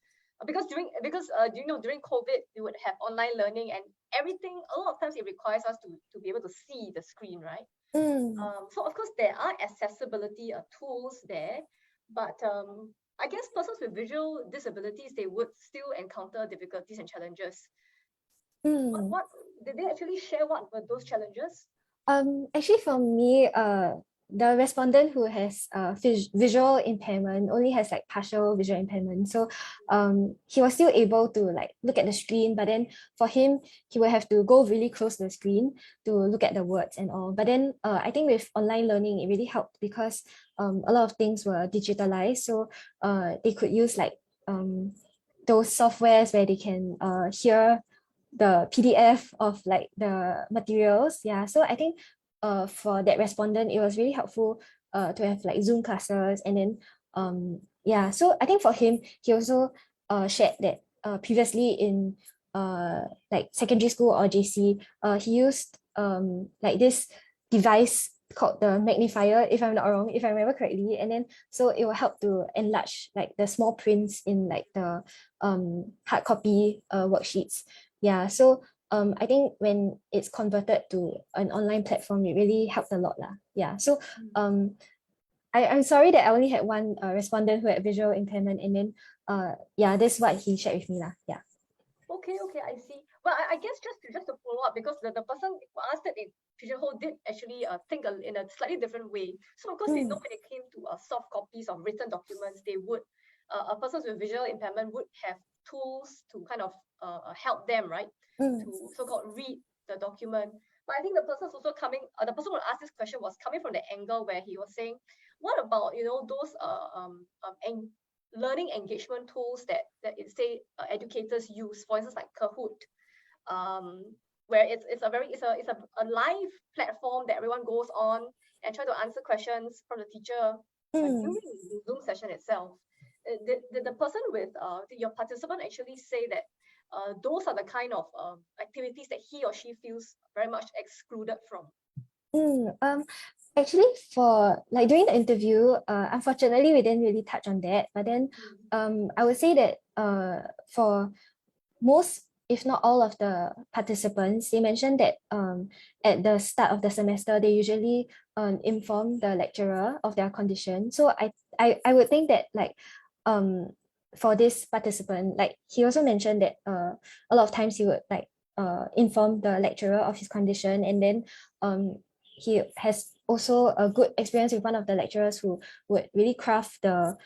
because during COVID we would have online learning and everything. A lot of times it requires us to be able to see the screen, right? So of course there are accessibility tools there, but I guess persons with visual disabilities, they would still encounter difficulties and challenges. What did they actually share? What were those challenges? Actually, for me, the respondent who has visual impairment only has like partial visual impairment. So he was still able to like look at the screen, but then for him, he will have to go really close to the screen to look at the words and all. But then I think with online learning, it really helped because a lot of things were digitalized. So they could use like those softwares where they can hear the PDF of like the materials. Yeah, so I think for that respondent, it was really helpful to have like Zoom classes. And then yeah, so I think for him, he also shared that previously in like secondary school or JC, he used like this device called the magnifier, if I'm not wrong, if I remember correctly. And then so it will help to enlarge like the small prints in like the hard copy worksheets. Yeah, so I think when it's converted to an online platform, it really helped a lot lah. Yeah, so I'm sorry that I only had one respondent who had visual impairment, and then yeah, that's what he shared with me lah. Yeah. Okay, I see. Well, I guess just to follow up, because the person who asked it in Pigeonhole did actually think in a slightly different way. So of course, they know when it came to soft copies of written documents, they would a person with visual impairment would have tools to kind of help them, right, to so-called read the document. But I think the person's also coming. The person who asked this question was coming from the angle where he was saying, what about those learning engagement tools that say educators use, for instance, like Kahoot, where it's a live platform that everyone goes on and try to answer questions from the teacher during the Zoom session itself. Did the person with did your participant actually say that those are the kind of activities that he or she feels very much excluded from? Actually, for like during the interview, unfortunately, we didn't really touch on that. But then, I would say that for most, if not all of the participants, they mentioned that at the start of the semester, they usually inform the lecturer of their condition. So I would think that like for this participant, like he also mentioned that a lot of times he would like inform the lecturer of his condition, and then he has also a good experience with one of the lecturers who would really craft the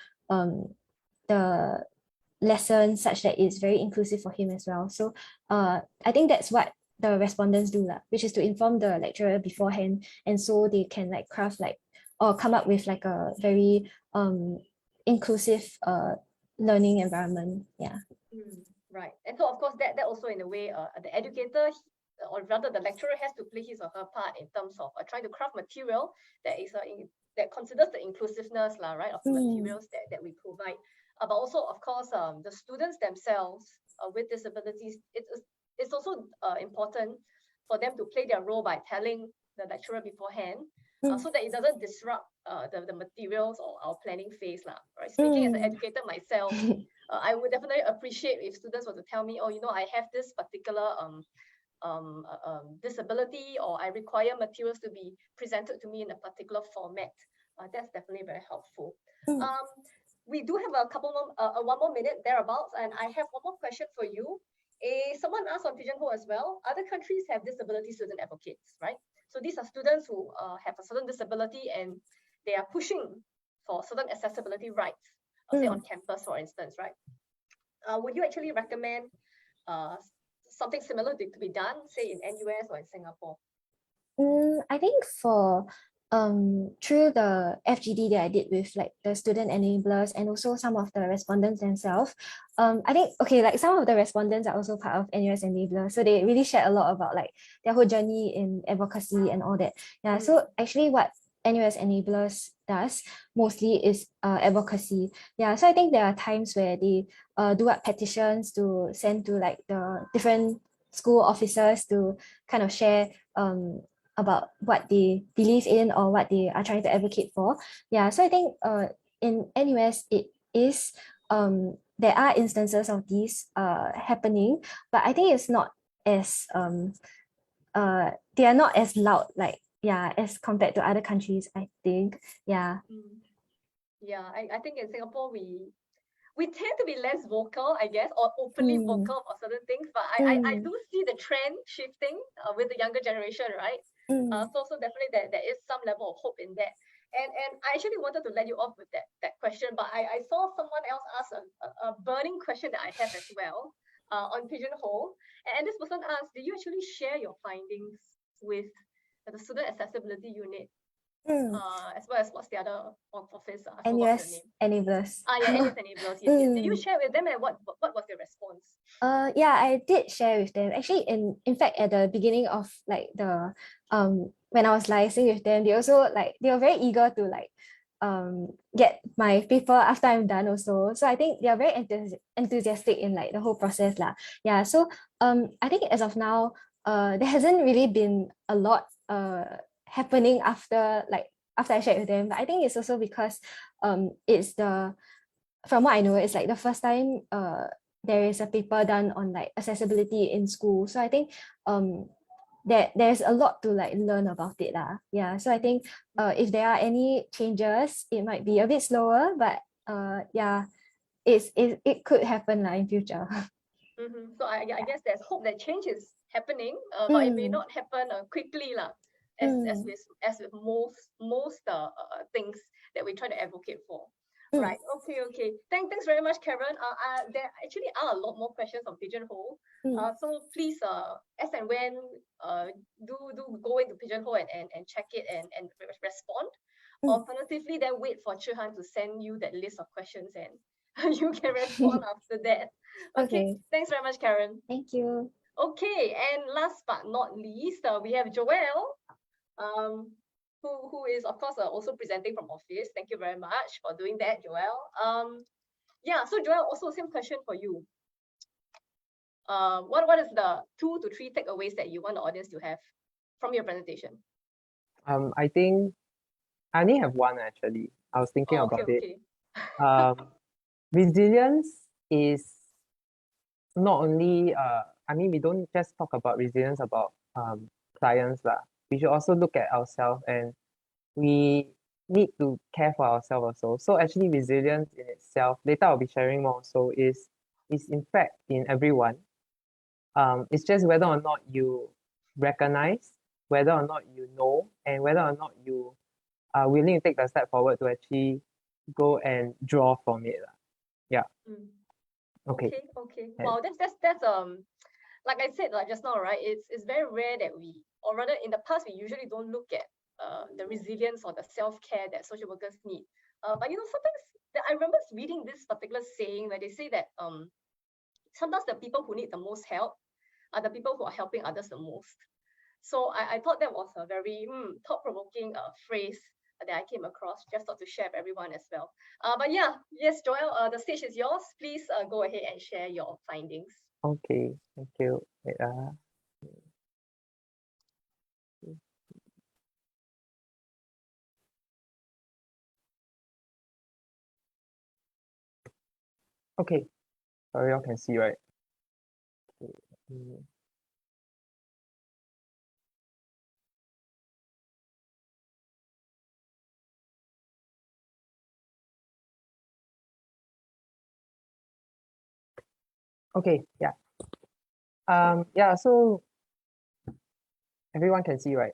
lesson such that it's very inclusive for him as well. So I think that's what the respondents do lah, which is to inform the lecturer beforehand, and so they can like craft like or come up with like a very inclusive learning environment. Yeah. Right. And so of course that also in a way the educator, or rather the lecturer, has to play his or her part in terms of trying to craft material that is that considers the inclusiveness right, of the materials that we provide. But also of course the students themselves with disabilities, it's also important for them to play their role by telling the lecturer beforehand, so that it doesn't disrupt the materials or our planning phase right? Speaking as an educator myself, I would definitely appreciate if students were to tell me, oh, I have this particular disability, or I require materials to be presented to me in a particular format. That's definitely very helpful. We do have a couple more, 1 more minute thereabouts, and I have one more question for you. Someone asked on Pigeonhole as well. Other countries have disability student advocates, right? So these are students who have a certain disability and they are pushing for certain accessibility rights, say on campus, for instance, right? Would you actually recommend something similar to be done, say in NUS or in Singapore? I think for through the FGD that I did with like the student enablers and also some of the respondents themselves, I think okay, like some of the respondents are also part of NUS enablers, so they really shared a lot about like their whole journey in advocacy and all that. Yeah, so actually what NUS enablers does mostly is advocacy. Yeah, so I think there are times where they do up petitions to send to like the different school officers to kind of share about what they believe in or what they are trying to advocate for. Yeah, so I think in NUS it is there are instances of these happening, but I think it's not as they are not as loud, like, yeah, as compared to other countries, I think. Yeah. Yeah, I think in Singapore we tend to be less vocal, I guess, or openly vocal about certain things. But I do see the trend shifting with the younger generation, right? So definitely there is some level of hope in that. And I actually wanted to let you off with that question, but I saw someone else ask a burning question that I have as well on Pigeonhole. And this person asked, do you actually share your findings with the Student Accessibility Unit? As well as what's the other office? I forgot the NUS name. Enablers. Yeah, NUS Enablers. Yes. Did you share with them, and what was their response? Yeah, I did share with them. Actually, in fact, at the beginning of like the when I was liaising with them, they also like they were very eager to like get my paper after I'm done also. So I think they are very enthusiastic in like the whole process lah. Yeah. So I think as of now, there hasn't really been a lot happening after I shared with them. But I think it's also because it's from what I know, it's like the first time there is a paper done on like accessibility in school. So I think there's a lot to like learn about it lah. Yeah. So I think if there are any changes, it might be a bit slower, but yeah, it could happen lah in future. So I guess there's hope that change is happening, but it may not happen quickly lah. As with most things that we try to advocate for. Right. Okay. Thanks very much, Karen. There actually are a lot more questions on Pigeonhole. So please, as and when, do go into Pigeonhole and check it and respond. Alternatively, then wait for Chihan to send you that list of questions and you can respond after that. Okay. Thanks very much, Karen. Thank you. Okay, and last but not least, we have Joelle. Who is of course also presenting from office. Thank you very much for doing that, Joelle. Yeah, so Joelle, also same question for you. What is the 2 to 3 takeaways that you want the audience to have from your presentation? I think I only have one actually. I was thinking about it. Resilience is not only I mean, we don't just talk about resilience about clients lah. We should also look at ourselves, and we need to care for ourselves also. So actually resilience in itself, later I'll be sharing more, so is in fact in everyone. It's just whether or not you recognize, whether or not you know, and whether or not you are willing to take the step forward to actually go and draw from it. Yeah. Okay. Wow, that's like I said like just now, right? It's very rare that we, or rather in the past, we usually don't look at the resilience or the self-care that social workers need. But you know, sometimes I remember reading this particular saying where they say that sometimes the people who need the most help are the people who are helping others the most. So I thought that was a very thought-provoking phrase that I came across. Just thought to share with everyone as well. But yeah, yes, Joelle, the stage is yours. Please go ahead and share your findings. Okay, thank you. Wait, okay, sorry, y'all can see, right? Okay, yeah. Yeah, so everyone can see, right?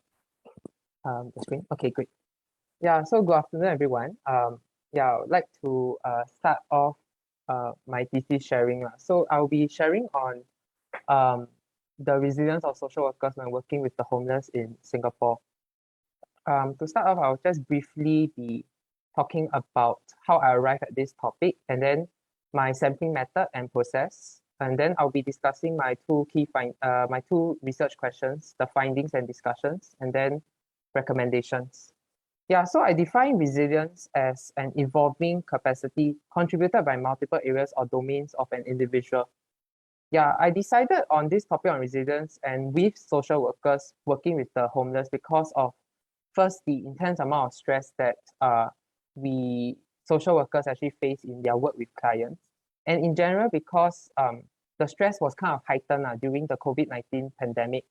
The screen. Okay, great. Yeah, so good afternoon, everyone. Yeah, I would like to start off my thesis sharing. So I'll be sharing on the resilience of social workers when working with the homeless in Singapore. To start off, I'll just briefly be talking about how I arrived at this topic, and then my sampling method and process. And then I'll be discussing my two research questions, the findings and discussions, and then recommendations. Yeah, so I define resilience as an evolving capacity contributed by multiple areas or domains of an individual. Yeah, I decided on this topic on resilience and with social workers working with the homeless because of first, the intense amount of stress that we social workers actually face in their work with clients. And in general, because the stress was kind of heightened during the COVID-19 pandemic.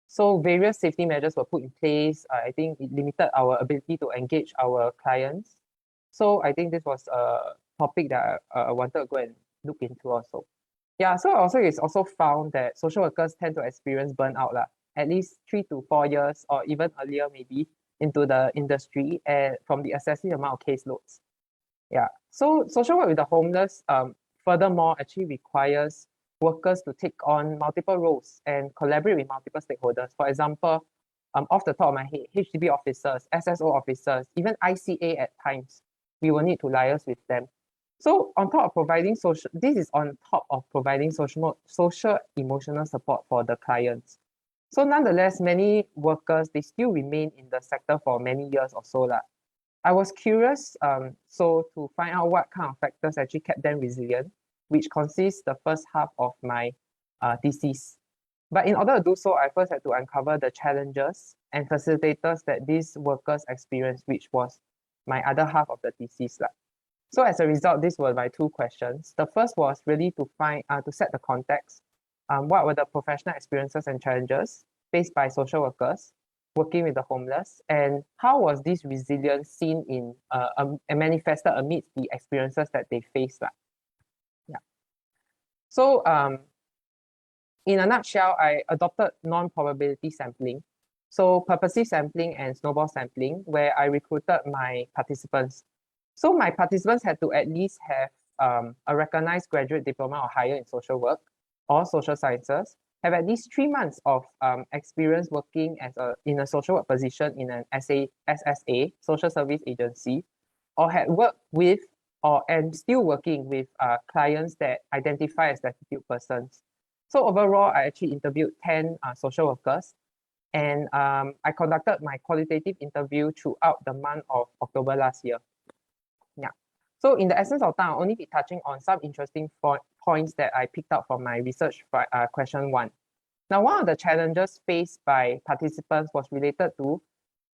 So various safety measures were put in place. I think it limited our ability to engage our clients. So I think this was a topic that I wanted to go and look into also. Yeah, so also it's also found that social workers tend to experience burnout at least 3 to 4 years or even earlier maybe into the industry and from the excessive amount of caseloads. Yeah, so social work with the homeless furthermore actually requires workers to take on multiple roles and collaborate with multiple stakeholders. For example, off the top of my head, HDB officers, SSO officers, even ICA at times, we will need to liaise with them. So on top of providing social, this is on top of providing social emotional support for the clients. So nonetheless, many workers, they still remain in the sector for many years or so. I was curious to find out what kind of factors actually kept them resilient, which consists the first half of my thesis. But in order to do so, I first had to uncover the challenges and facilitators that these workers experience, which was my other half of the thesis. So as a result, these were my two questions. The first was really to set the context. What were the professional experiences and challenges faced by social workers working with the homeless, and how was this resilience seen in and manifested amidst the experiences that they faced? Yeah. So in a nutshell, I adopted non-probability sampling. So purposive sampling and snowball sampling, where I recruited my participants. So my participants had to at least have a recognized graduate diploma or higher in social work or social sciences, have at least 3 months of experience working in a social work position in an SSA, social service agency, or had worked with and still working with clients that identify as destitute persons. So overall, I actually interviewed 10 social workers, and I conducted my qualitative interview throughout the month of October last year. Yeah. So in the essence of time, I'll only be touching on some interesting points that I picked up from my research question 1. Now, one of the challenges faced by participants was related to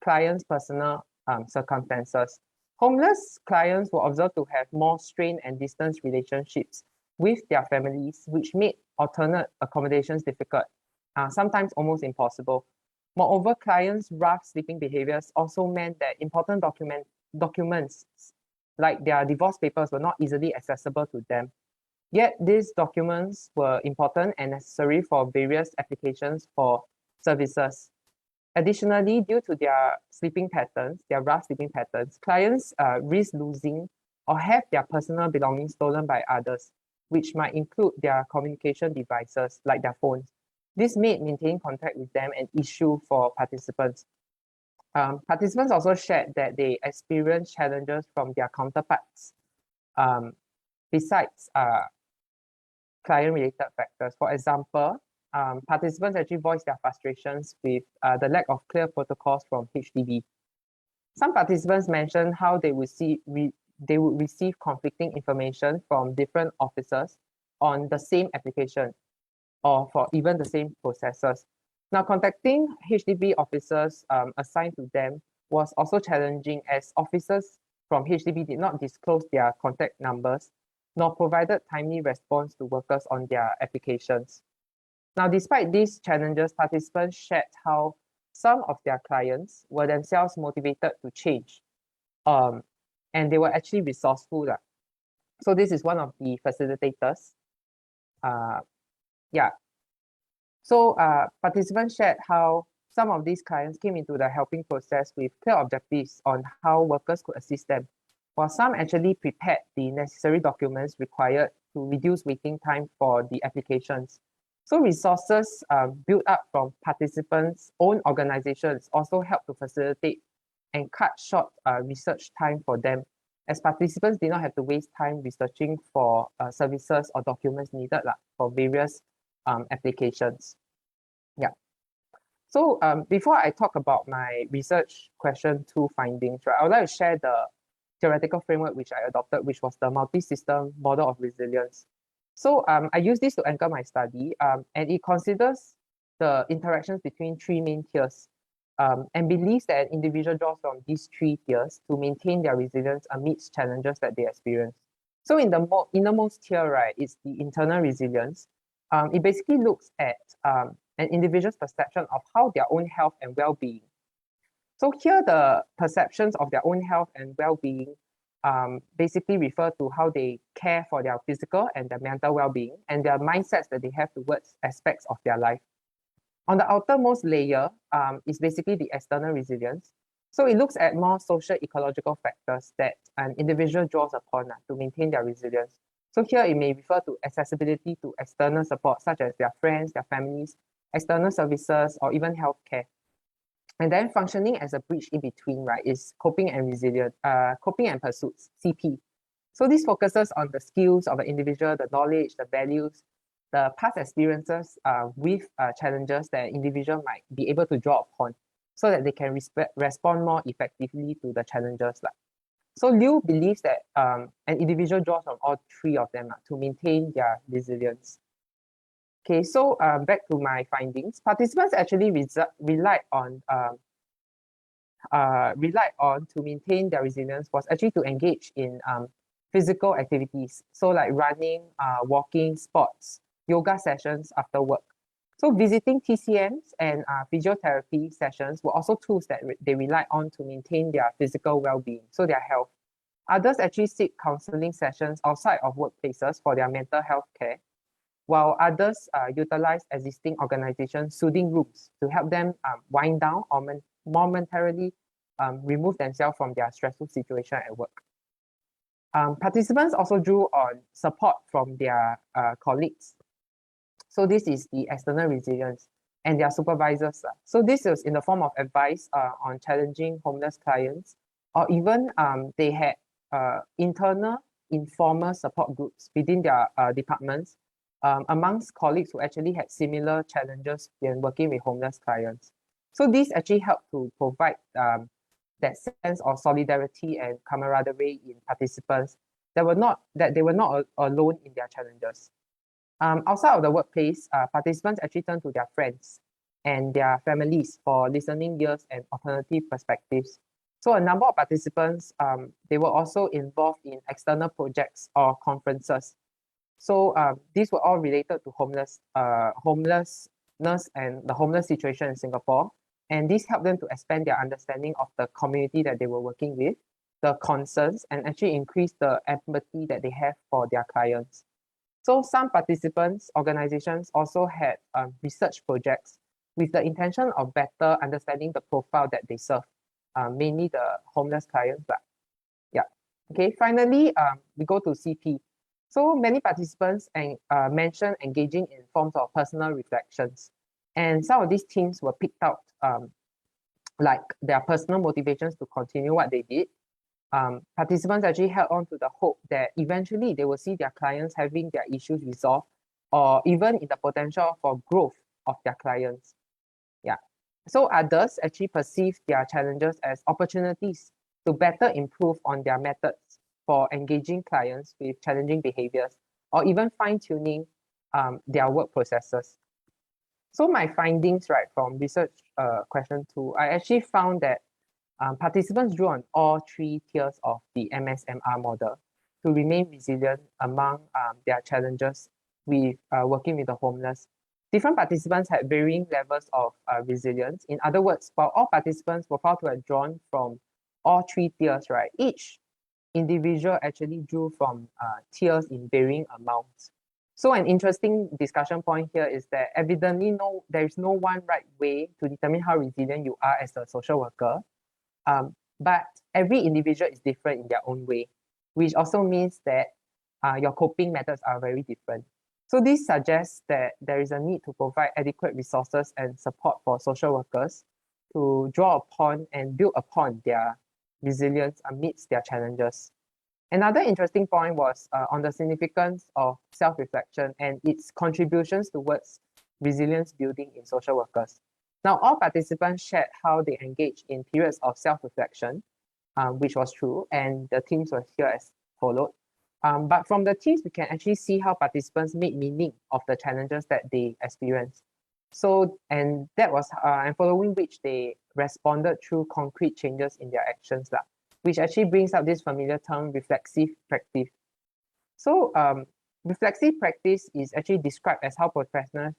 clients' personal circumstances. Homeless clients were observed to have more strained and distant relationships with their families, which made alternate accommodations difficult, sometimes almost impossible. Moreover, clients' rough sleeping behaviors also meant that important documents like their divorce papers were not easily accessible to them. Yet these documents were important and necessary for various applications for services. Additionally, due to their sleeping patterns, their rough sleeping patterns, clients risk losing or have their personal belongings stolen by others, which might include their communication devices like their phones. This made maintaining contact with them an issue for participants. Participants also shared that they experienced challenges from their counterparts besides client-related factors. For example, participants actually voiced their frustrations with the lack of clear protocols from HDB. Some participants mentioned how they would receive conflicting information from different officers on the same application or for even the same processes. Now, contacting HDB officers assigned to them was also challenging, as officers from HDB did not disclose their contact numbers nor provided timely response to workers on their applications. Now, despite these challenges, participants shared how some of their clients were themselves motivated to change, and they were actually resourceful. So this is one of the facilitators. Yeah. So participants shared how some of these clients came into the helping process with clear objectives on how workers could assist them, while some actually prepared the necessary documents required to reduce waiting time for the applications. So resources built up from participants' own organizations also help to facilitate and cut short research time for them, as participants did not have to waste time researching for services or documents needed for various applications. Yeah. So before I talk about my research question 2 findings, I would like to share the theoretical framework which I adopted, which was the multi-system model of resilience. So I use this to anchor my study, and it considers the interactions between 3 main tiers. and believes that an individual draws from these three tiers to maintain their resilience amidst challenges that they experience. So in the innermost tier, right, it's the internal resilience. It basically looks at an individual's perception of how their own health and well-being. So here, the perceptions of their own health and well-being basically refer to how they care for their physical and their mental well-being and their mindsets that they have towards aspects of their life. On the outermost layer is basically the external resilience. So it looks at more social ecological factors that an individual draws upon to maintain their resilience. So here it may refer to accessibility to external support, such as their friends, their families, external services, or even healthcare. And then functioning as a bridge in between, right, is coping and pursuits, CP. So this focuses on the skills of the individual, the knowledge, the values, the past experiences with challenges that an individual might be able to draw upon so that they can respond more effectively to the challenges. So Liu believes that an individual draws from all three of them to maintain their resilience. Okay, so back to my findings. Participants actually relied on to maintain their resilience was actually to engage in physical activities. So like running, walking, sports, yoga sessions after work. So visiting TCMs and physiotherapy sessions were also tools that they relied on to maintain their physical well-being, so their health. Others actually seek counseling sessions outside of workplaces for their mental health care, while others utilize existing organizations' soothing rooms to help them wind down or momentarily remove themselves from their stressful situation at work. Participants also drew on support from their colleagues. So this is the external resilience and their supervisors. So this is in the form of advice on challenging homeless clients, or even they had internal informal support groups within their departments amongst colleagues who actually had similar challenges when working with homeless clients. So this actually helped to provide that sense of solidarity and camaraderie in participants they were not alone in their challenges. Outside of the workplace, participants actually turn to their friends and their families for listening ears and alternative perspectives. So a number of participants, they were also involved in external projects or conferences. So these were all related to homelessness and the homeless situation in Singapore. And this helped them to expand their understanding of the community that they were working with, the concerns, and actually increase the empathy that they have for their clients. So some participants, organizations also had research projects with the intention of better understanding the profile that they serve, mainly the homeless clients. But yeah, okay. Finally, we go to CP. So many participants mentioned engaging in forms of personal reflections, and some of these themes were picked out, like their personal motivations to continue what they did. Participants actually held on to the hope that eventually they will see their clients having their issues resolved, or even in the potential for growth of their clients. Yeah. So others actually perceive their challenges as opportunities to better improve on their methods for engaging clients with challenging behaviors, or even fine-tuning their work processes. So my findings, right, from research question 2, I actually found that participants drew on all three tiers of the MSMR model to remain resilient among their challenges with working with the homeless. Different participants had varying levels of resilience. In other words, while all participants were found to have drawn from all three tiers, right, each individual actually drew from tiers in varying amounts. So an interesting discussion point here is that evidently there is no one right way to determine how resilient you are as a social worker. But every individual is different in their own way, which also means that your coping methods are very different. So this suggests that there is a need to provide adequate resources and support for social workers to draw upon and build upon their resilience amidst their challenges. Another interesting point was on the significance of self-reflection and its contributions towards resilience building in social workers. Now, all participants shared how they engaged in periods of self-reflection, which was true, and the themes were here as followed. But from the themes, we can actually see how participants made meaning of the challenges that they experienced. So, and that was, and following which they responded through concrete changes in their actions, which actually brings up this familiar term, reflexive practice. So, reflexive practice is actually described as how professionals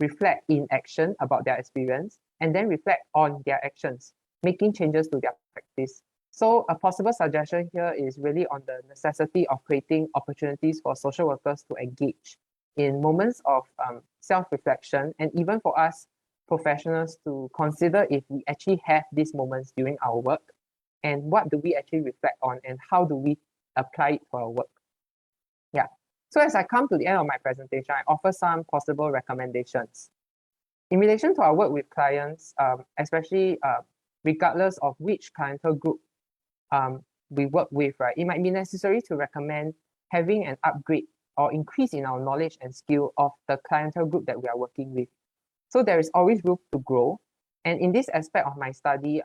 reflect in action about their experience and then reflect on their actions, making changes to their practice. So a possible suggestion here is really on the necessity of creating opportunities for social workers to engage in moments of self-reflection, and even for us professionals to consider if we actually have these moments during our work, and what do we actually reflect on and how do we apply it to our work. Yeah. So as I come to the end of my presentation, I offer some possible recommendations. In relation to our work with clients, especially regardless of which clientele group we work with, right, it might be necessary to recommend having an upgrade or increase in our knowledge and skill of the clientele group that we are working with. So there is always room to grow. And in this aspect of my study,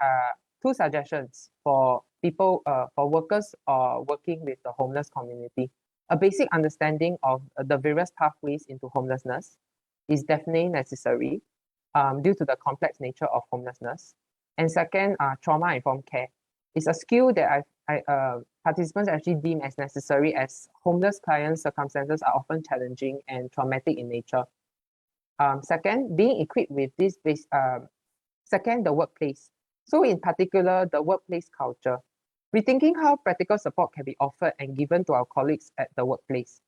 two suggestions for people, for workers working with the homeless community. A basic understanding of the various pathways into homelessness is definitely necessary due to the complex nature of homelessness. And second, trauma-informed care is a skill that participants actually deem as necessary, as homeless clients' circumstances are often challenging and traumatic in nature. Second, being equipped with this base. Second, the workplace. So in particular, the workplace culture. Rethinking how practical support can be offered and given to our colleagues at the workplace.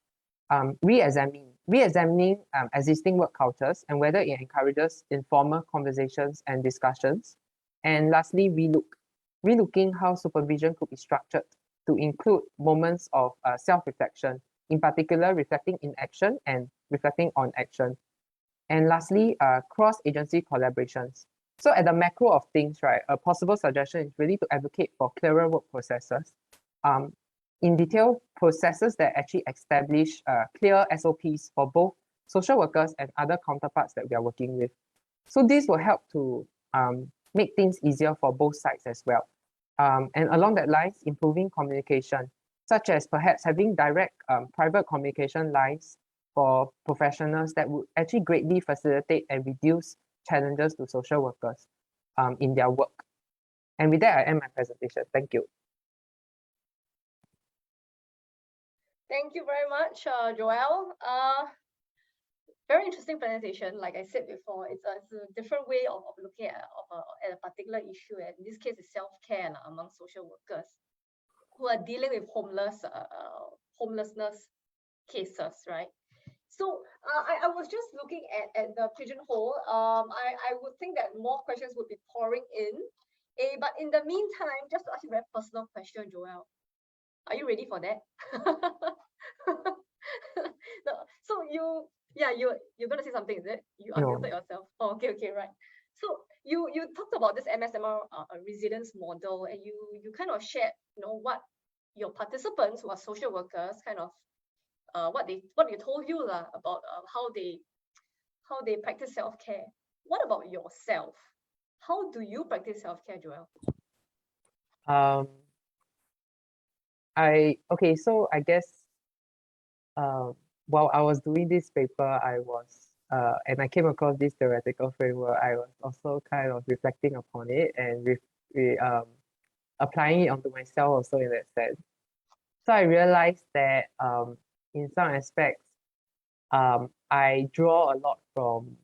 Re-examining existing work cultures and whether it encourages informal conversations and discussions. And lastly, relooking how supervision could be structured to include moments of self-reflection, in particular reflecting in action and reflecting on action. And lastly, cross-agency collaborations. So at the macro of things, right, a possible suggestion is really to advocate for clearer work processes, in detail processes that actually establish clear SOPs for both social workers and other counterparts that we are working with. So this will help to make things easier for both sides as well. And along that lines, improving communication, such as perhaps having direct private communication lines for professionals that would actually greatly facilitate and reduce challenges to social workers in their work. And with that, I end my presentation. Thank you. Thank you very much, Joelle. Very interesting presentation. Like I said before, it's a different way of looking at a particular issue. And in this case, it's self-care among social workers who are dealing with homelessness cases, right? So I was just looking at the pigeonhole. I would think that more questions would be pouring in. But in the meantime, just to ask you a very personal question, Joelle. Are you ready for that? No, so you're gonna say something, is it? You unmuted yourself. Oh, okay, right. So you talked about this MSMR resilience model, and you kind of shared, what your participants who are social workers kind of what they told you about how they practice self-care. What about yourself? How do you practice self-care, Joelle? So I guess while I was doing this paper, I was and I came across this theoretical framework, I was also kind of reflecting upon it and applying it onto myself also in that sense. So I realized that in some aspects, I draw a lot from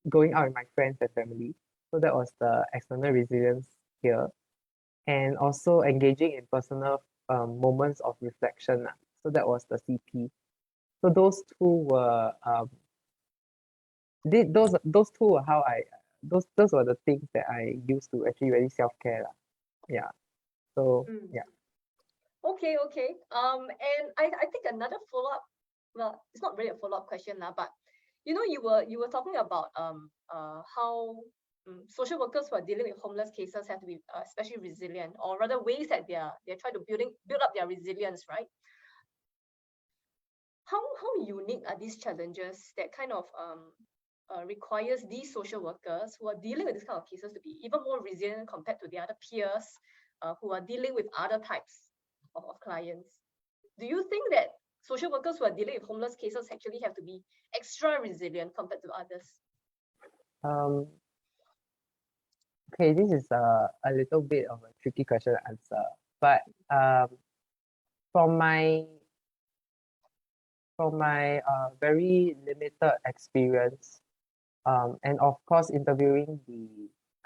going out with my friends and family. So that was the external resilience here. And also engaging in personal moments of reflection. So that was the CP. So those two were those two were how I those were the things that I used to actually really self-care. Yeah. So yeah. Okay. And I think another follow-up, well, it's not really a follow-up question but you were talking about how social workers who are dealing with homeless cases have to be especially resilient, or rather ways that they're trying to build up their resilience, right? How unique are these challenges that kind of requires these social workers who are dealing with this kind of cases to be even more resilient compared to the other peers who are dealing with other types of clients? Do you think that social workers who are dealing with homeless cases actually have to be extra resilient compared to others? Um, okay, this is a little bit of a tricky question to answer, but from my very limited experience, and of course interviewing the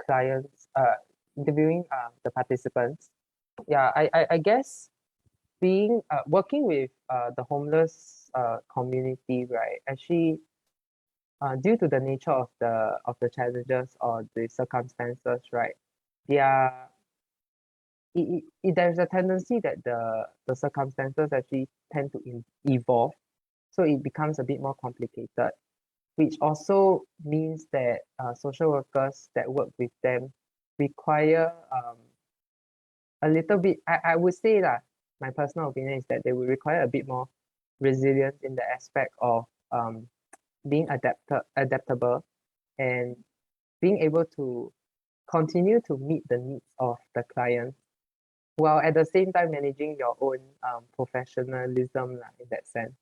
clients, interviewing the participants, yeah, I guess being working with the homeless community, right? Actually, due to the nature of the challenges or the circumstances, right? There, there's a tendency that the circumstances actually tend to evolve, so it becomes a bit more complicated, which also means that social workers that work with them require a little bit, I would say that my personal opinion is that they will require a bit more resilience in the aspect of being adaptable and being able to continue to meet the needs of the client while at the same time managing your own professionalism in that sense.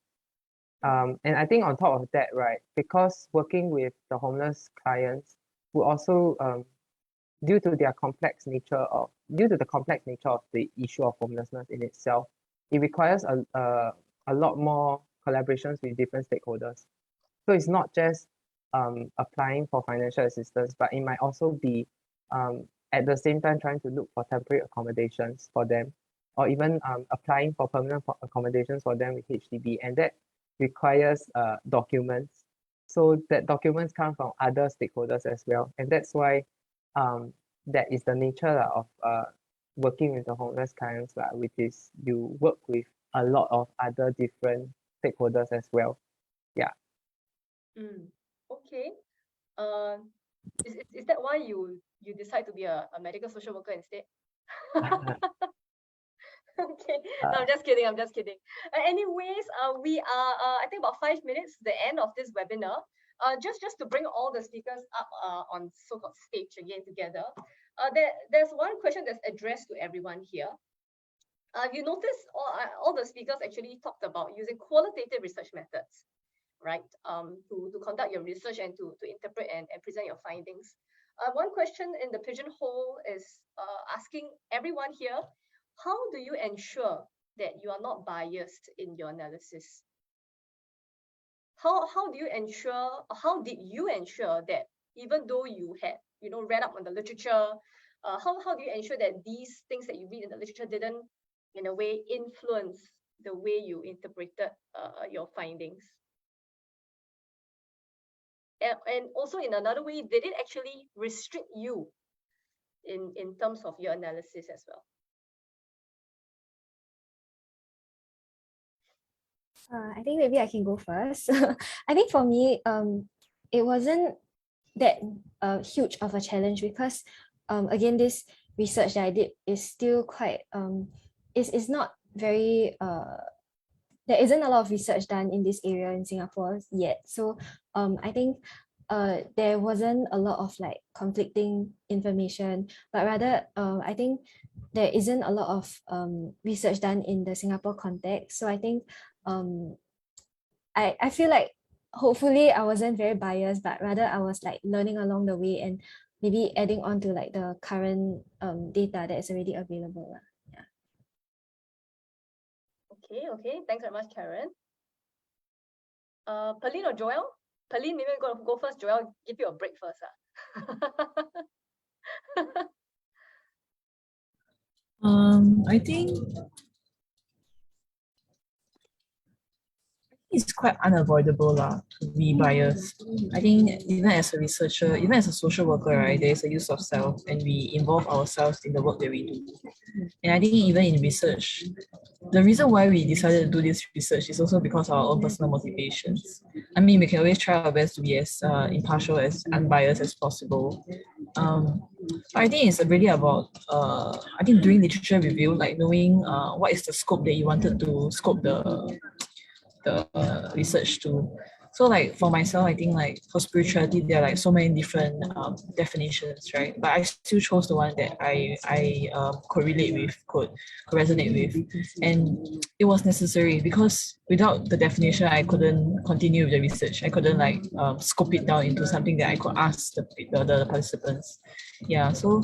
And I think on top of that, right, because working with the homeless clients will also due to the complex nature of the issue of homelessness in itself, it requires a lot more collaborations with different stakeholders. So it's not just applying for financial assistance, but it might also be at the same time trying to look for temporary accommodations for them, or even applying for permanent accommodations for them with HDB, and that requires documents. So that documents come from other stakeholders as well, and that's why that is the nature of working with the homeless clients, which is you work with a lot of other different stakeholders as well. Yeah. Okay. Is that why you decide to be a medical social worker instead? Okay, no, I'm just kidding. Anyways, we are I think about 5 minutes to the end of this webinar. Just to bring all the speakers up on so-called stage again together. There's one question that's addressed to everyone here. You notice all the speakers actually talked about using qualitative research methods, right? To conduct your research and to interpret and present your findings. One question in the pigeonhole is asking everyone here, how do you ensure that you are not biased in your analysis? How do you ensure, how did you ensure that even though you had, read up on the literature, how do you ensure that these things that you read in the literature didn't, in a way, influence the way you interpreted your findings? And also in another way, did it actually restrict you in terms of your analysis as well? I think maybe I can go first. I think for me, it wasn't that huge of a challenge because, again, this research that I did is still quite, is not very, there isn't a lot of research done in this area in Singapore yet. So I think there wasn't a lot of like conflicting information, but rather I think there isn't a lot of research done in the Singapore context. So I think I feel like hopefully I wasn't very biased, but rather I was like learning along the way and maybe adding on to like the current data that is already available. Yeah. Okay. Thanks very much, Karen. Pauline or Joel? Pauline, maybe I'm gonna go first. Joel, give you a break first. I think it's quite unavoidable to be biased. I think even as a researcher, even as a social worker, right, there is a use of self and we involve ourselves in the work that we do. And I think even in research, the reason why we decided to do this research is also because of our own personal motivations. I mean, we can always try our best to be as impartial, as unbiased as possible. But I think it's really about, I think doing literature review, like knowing what is the scope that you wanted to scope the research to. So like for myself, I think like for spirituality, there are like so many different definitions, right? But I still chose the one that I could relate with, could resonate with, and it was necessary because without the definition, I couldn't continue with the research. I couldn't like scope it down into something that I could ask the participants. Yeah, so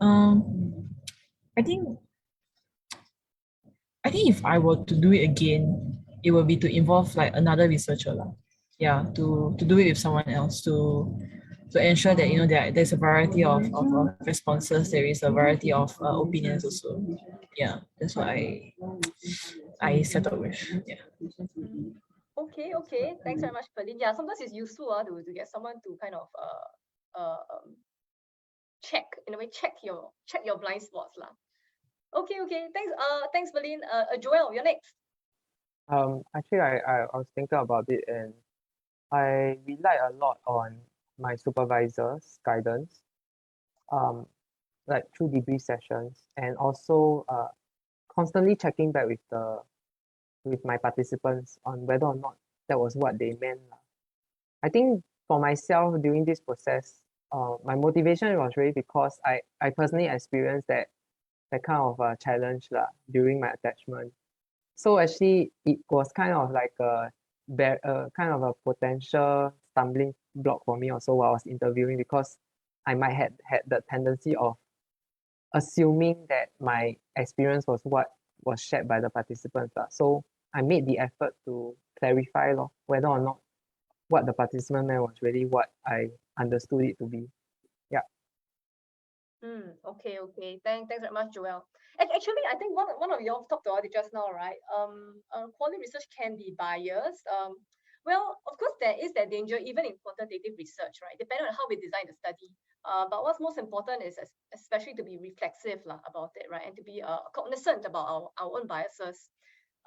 I think if I were to do it again, it would be to involve like another researcher lah. Yeah, to do it with someone else to ensure that there's a variety of responses. There is a variety of opinions also. Yeah, that's what I settled with. Yeah. Okay. Thanks very much, Pauline. Yeah, sometimes it's useful to get someone to kind of check your blind spots lah. Okay. Thanks, Pauline. Joel, you're next. Actually, I was thinking about it, and I rely a lot on my supervisor's guidance, like through debrief sessions, and also constantly checking back with my participants on whether or not that was what they meant lah. I think for myself during this process, my motivation was really because I personally experienced that kind of challenge lah during my attachment. So actually, it was kind of like a kind of a potential stumbling block for me also while I was interviewing, because I might had the tendency of assuming that my experience was what was shared by the participants lah. So I made the effort to clarify whether or not what the participant meant was really what I understood it to be. Yeah. Okay. Thanks very much, Joel. Actually, I think one of you all talked about it just now, right? Quality research can be biased. Well, of course, there is that danger even in quantitative research, right? Depending on how we design the study. But what's most important is especially to be reflexive about it, right? And to be cognizant about our own biases,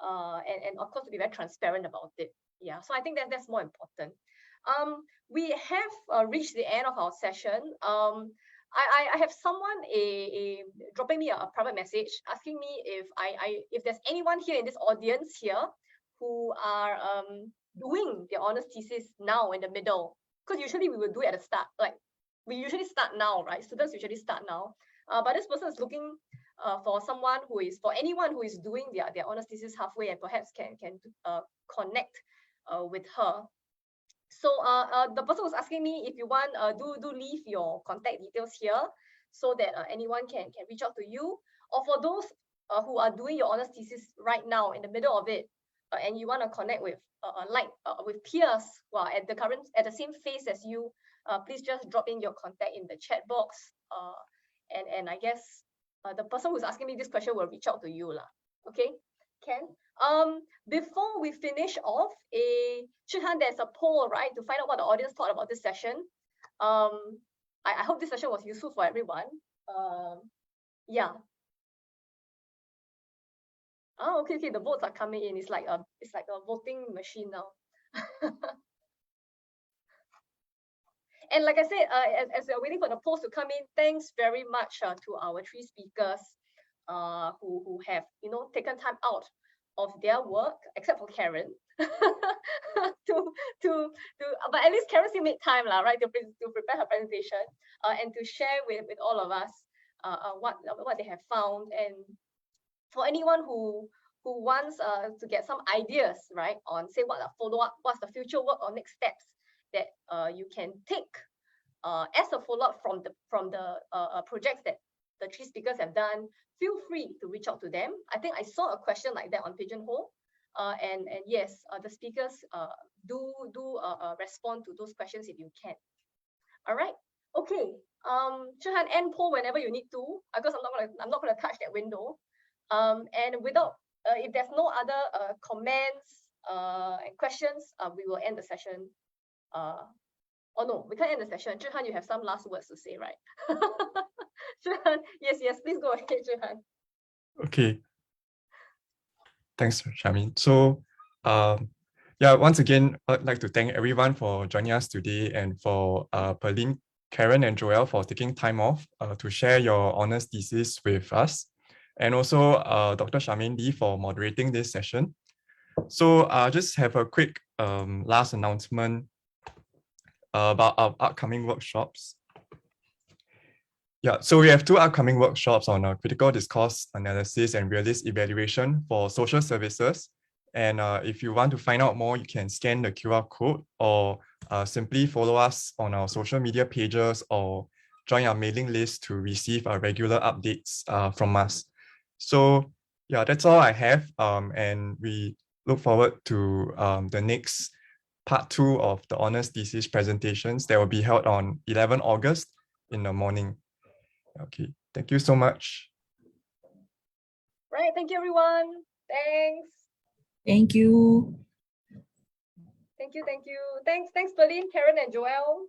and of course to be very transparent about it. Yeah. So I think that's more important. We have reached the end of our session. I have someone dropping me a private message asking me if there's anyone here in this audience here who are doing their honors thesis now in the middle, because usually we will do it at the start. Like we usually start now, right? Students usually start now, but this person is looking for anyone who is doing their honors thesis halfway and perhaps can connect with her. So the person was asking me if you want, do leave your contact details here so that anyone can reach out to you. Or for those who are doing your honors thesis right now in the middle of it, and you want to connect with with peers who are at the same phase as you, please just drop in your contact in the chat box. And I guess the person who's asking me this question will reach out to you lah. Okay, Ken. Before we finish off, Zhihan, there's a poll, right, to find out what the audience thought about this session. I hope this session was useful for everyone. Yeah. Oh, okay. The votes are coming in. It's like a voting machine now. And like I said, as we're waiting for the polls to come in, thanks very much to our three speakers who have taken time out of their work, except for Karen, but at least Karen still made time, right, to prepare her presentation and to share with all of us what they have found. And for anyone who wants to get some ideas, right, on say what's the future work or next steps that you can take as a follow-up from the projects that the three speakers have done, feel free to reach out to them. I think I saw a question like that on Pigeonhole, and yes, the speakers do respond to those questions if you can. All right, okay. Zhihan, end poll whenever you need to, because I'm not gonna touch that window. And without if there's no other comments and questions, we will end the session. Oh no, we can't end the session. Zhihan, you have some last words to say, right? Zhihan, yes, please go ahead, Zhihan. Okay. Thanks, Charmaine. So, yeah, once again, I'd like to thank everyone for joining us today, and for Pauline, Karen, and Joel for taking time off to share your honors thesis with us, and also Dr. Charmaine Lee for moderating this session. So I'll just have a quick last announcement about our upcoming workshops. Yeah, so we have 2 upcoming workshops on critical discourse analysis and realist evaluation for social services. And if you want to find out more, you can scan the QR code or simply follow us on our social media pages or join our mailing list to receive our regular updates from us. So yeah, that's all I have. And we look forward to the next part 2 of the honors thesis presentations that will be held on 11 August in the morning. Okay, thank you so much. Right, thank you everyone. Thanks. Thank you. Thank you. Thanks, Pauline, Karen, and Joel.